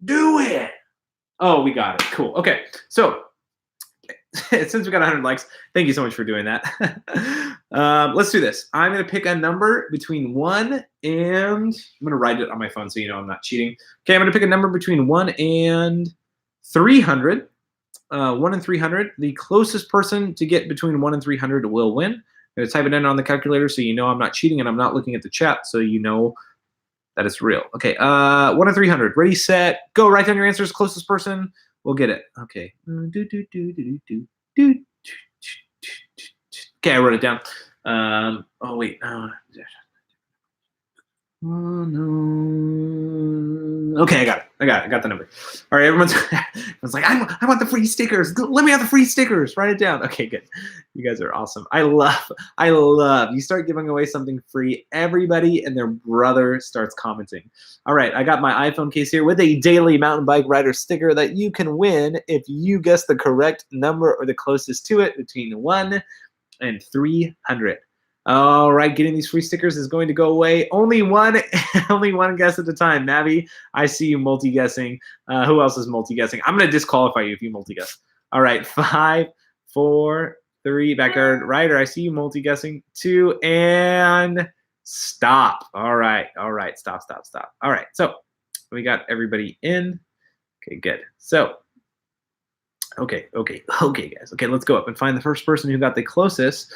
Do it. Oh, we got it. Cool. Okay. So since we got 100 likes, thank you so much for doing that. Let's do this. I'm going to pick a number between 1 and I'm going to write it on my phone so you know I'm not cheating. Okay, I'm going to pick a number between 1 and 300. 1 and 300. The closest person to get between 1 and 300 will win. I'm going to type it in on the calculator so you know I'm not cheating and I'm not looking at the chat so you know that it's real. Okay, 1 and 300. Ready, set, go. Write down your answers. Closest person will get it. Okay. Okay, I wrote it down. Oh, wait. Oh, no. Okay, I got it. I got the number. All right, everyone's like, I want the free stickers. Let me have the free stickers. Write it down. Okay, good. You guys are awesome. I love. You start giving away something free, everybody and their brother starts commenting. All right, I got my iPhone case here with a daily mountain bike rider sticker that you can win if you guess the correct number or the closest to it between 1 and 300. All right, getting these free stickers is going to go away. Only one guess at a time. Navi, I see you multi-guessing. Who else is multi-guessing? I'm going to disqualify you if you multi-guess. All right, 5, 4, 3, backyard rider. I see you multi-guessing. 2, and stop. All right, stop. All right, so we got everybody in. Okay, good. So, okay, guys. Okay, let's go up and find the first person who got the closest.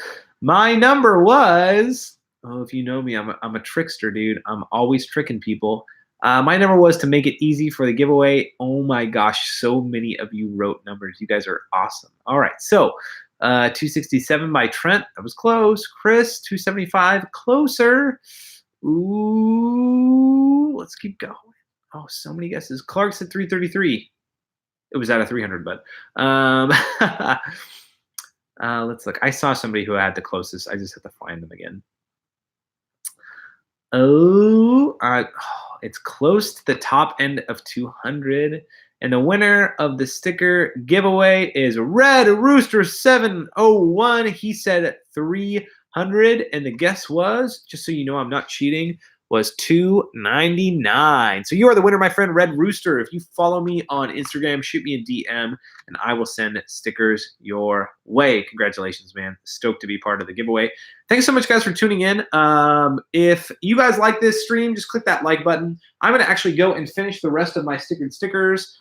My number was, oh, if you know me, I'm a trickster, dude. I'm always tricking people. My number was to make it easy for the giveaway. Oh my gosh, so many of you wrote numbers. You guys are awesome. All right, so 267 by Trent. That was close. Chris, 275, closer. Ooh, let's keep going. Oh, so many guesses. Clark said 333. It was out of 300, but let's look. I saw somebody who had the closest. I just have to find them again. Oh, it's close to the top end of 200. And the winner of the sticker giveaway is Red Rooster 701. He said 300. And the guess was, just so you know I'm not cheating, was $299. So you are the winner, my friend Red Rooster. If you follow me on Instagram, shoot me a DM, and I will send stickers your way. Congratulations, man. Stoked to be part of the giveaway. Thanks so much, guys, for tuning in. If you guys like this stream, just click that like button. I'm going to actually go and finish the rest of my Stikrd stickers.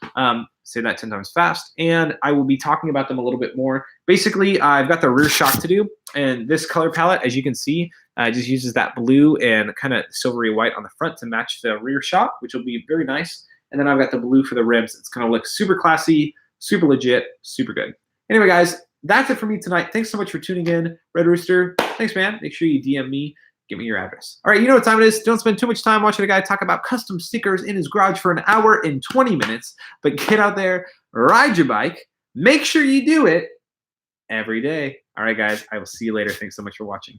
Say that 10 times fast. And I will be talking about them a little bit more. Basically, I've got the rear shock to do. And this color palette, as you can see, just uses that blue and kind of silvery white on the front to match the rear shock, which will be very nice. And then I've got the blue for the rims. It's going to look super classy, super legit, super good. Anyway, guys, that's it for me tonight. Thanks so much for tuning in. Red Rooster, thanks, man. Make sure you DM me. Give me your address. All right, you know what time it is. Don't spend too much time watching a guy talk about custom stickers in his garage for an hour and 20 minutes. But get out there, ride your bike. Make sure you do it every day. All right, guys, I will see you later. Thanks so much for watching.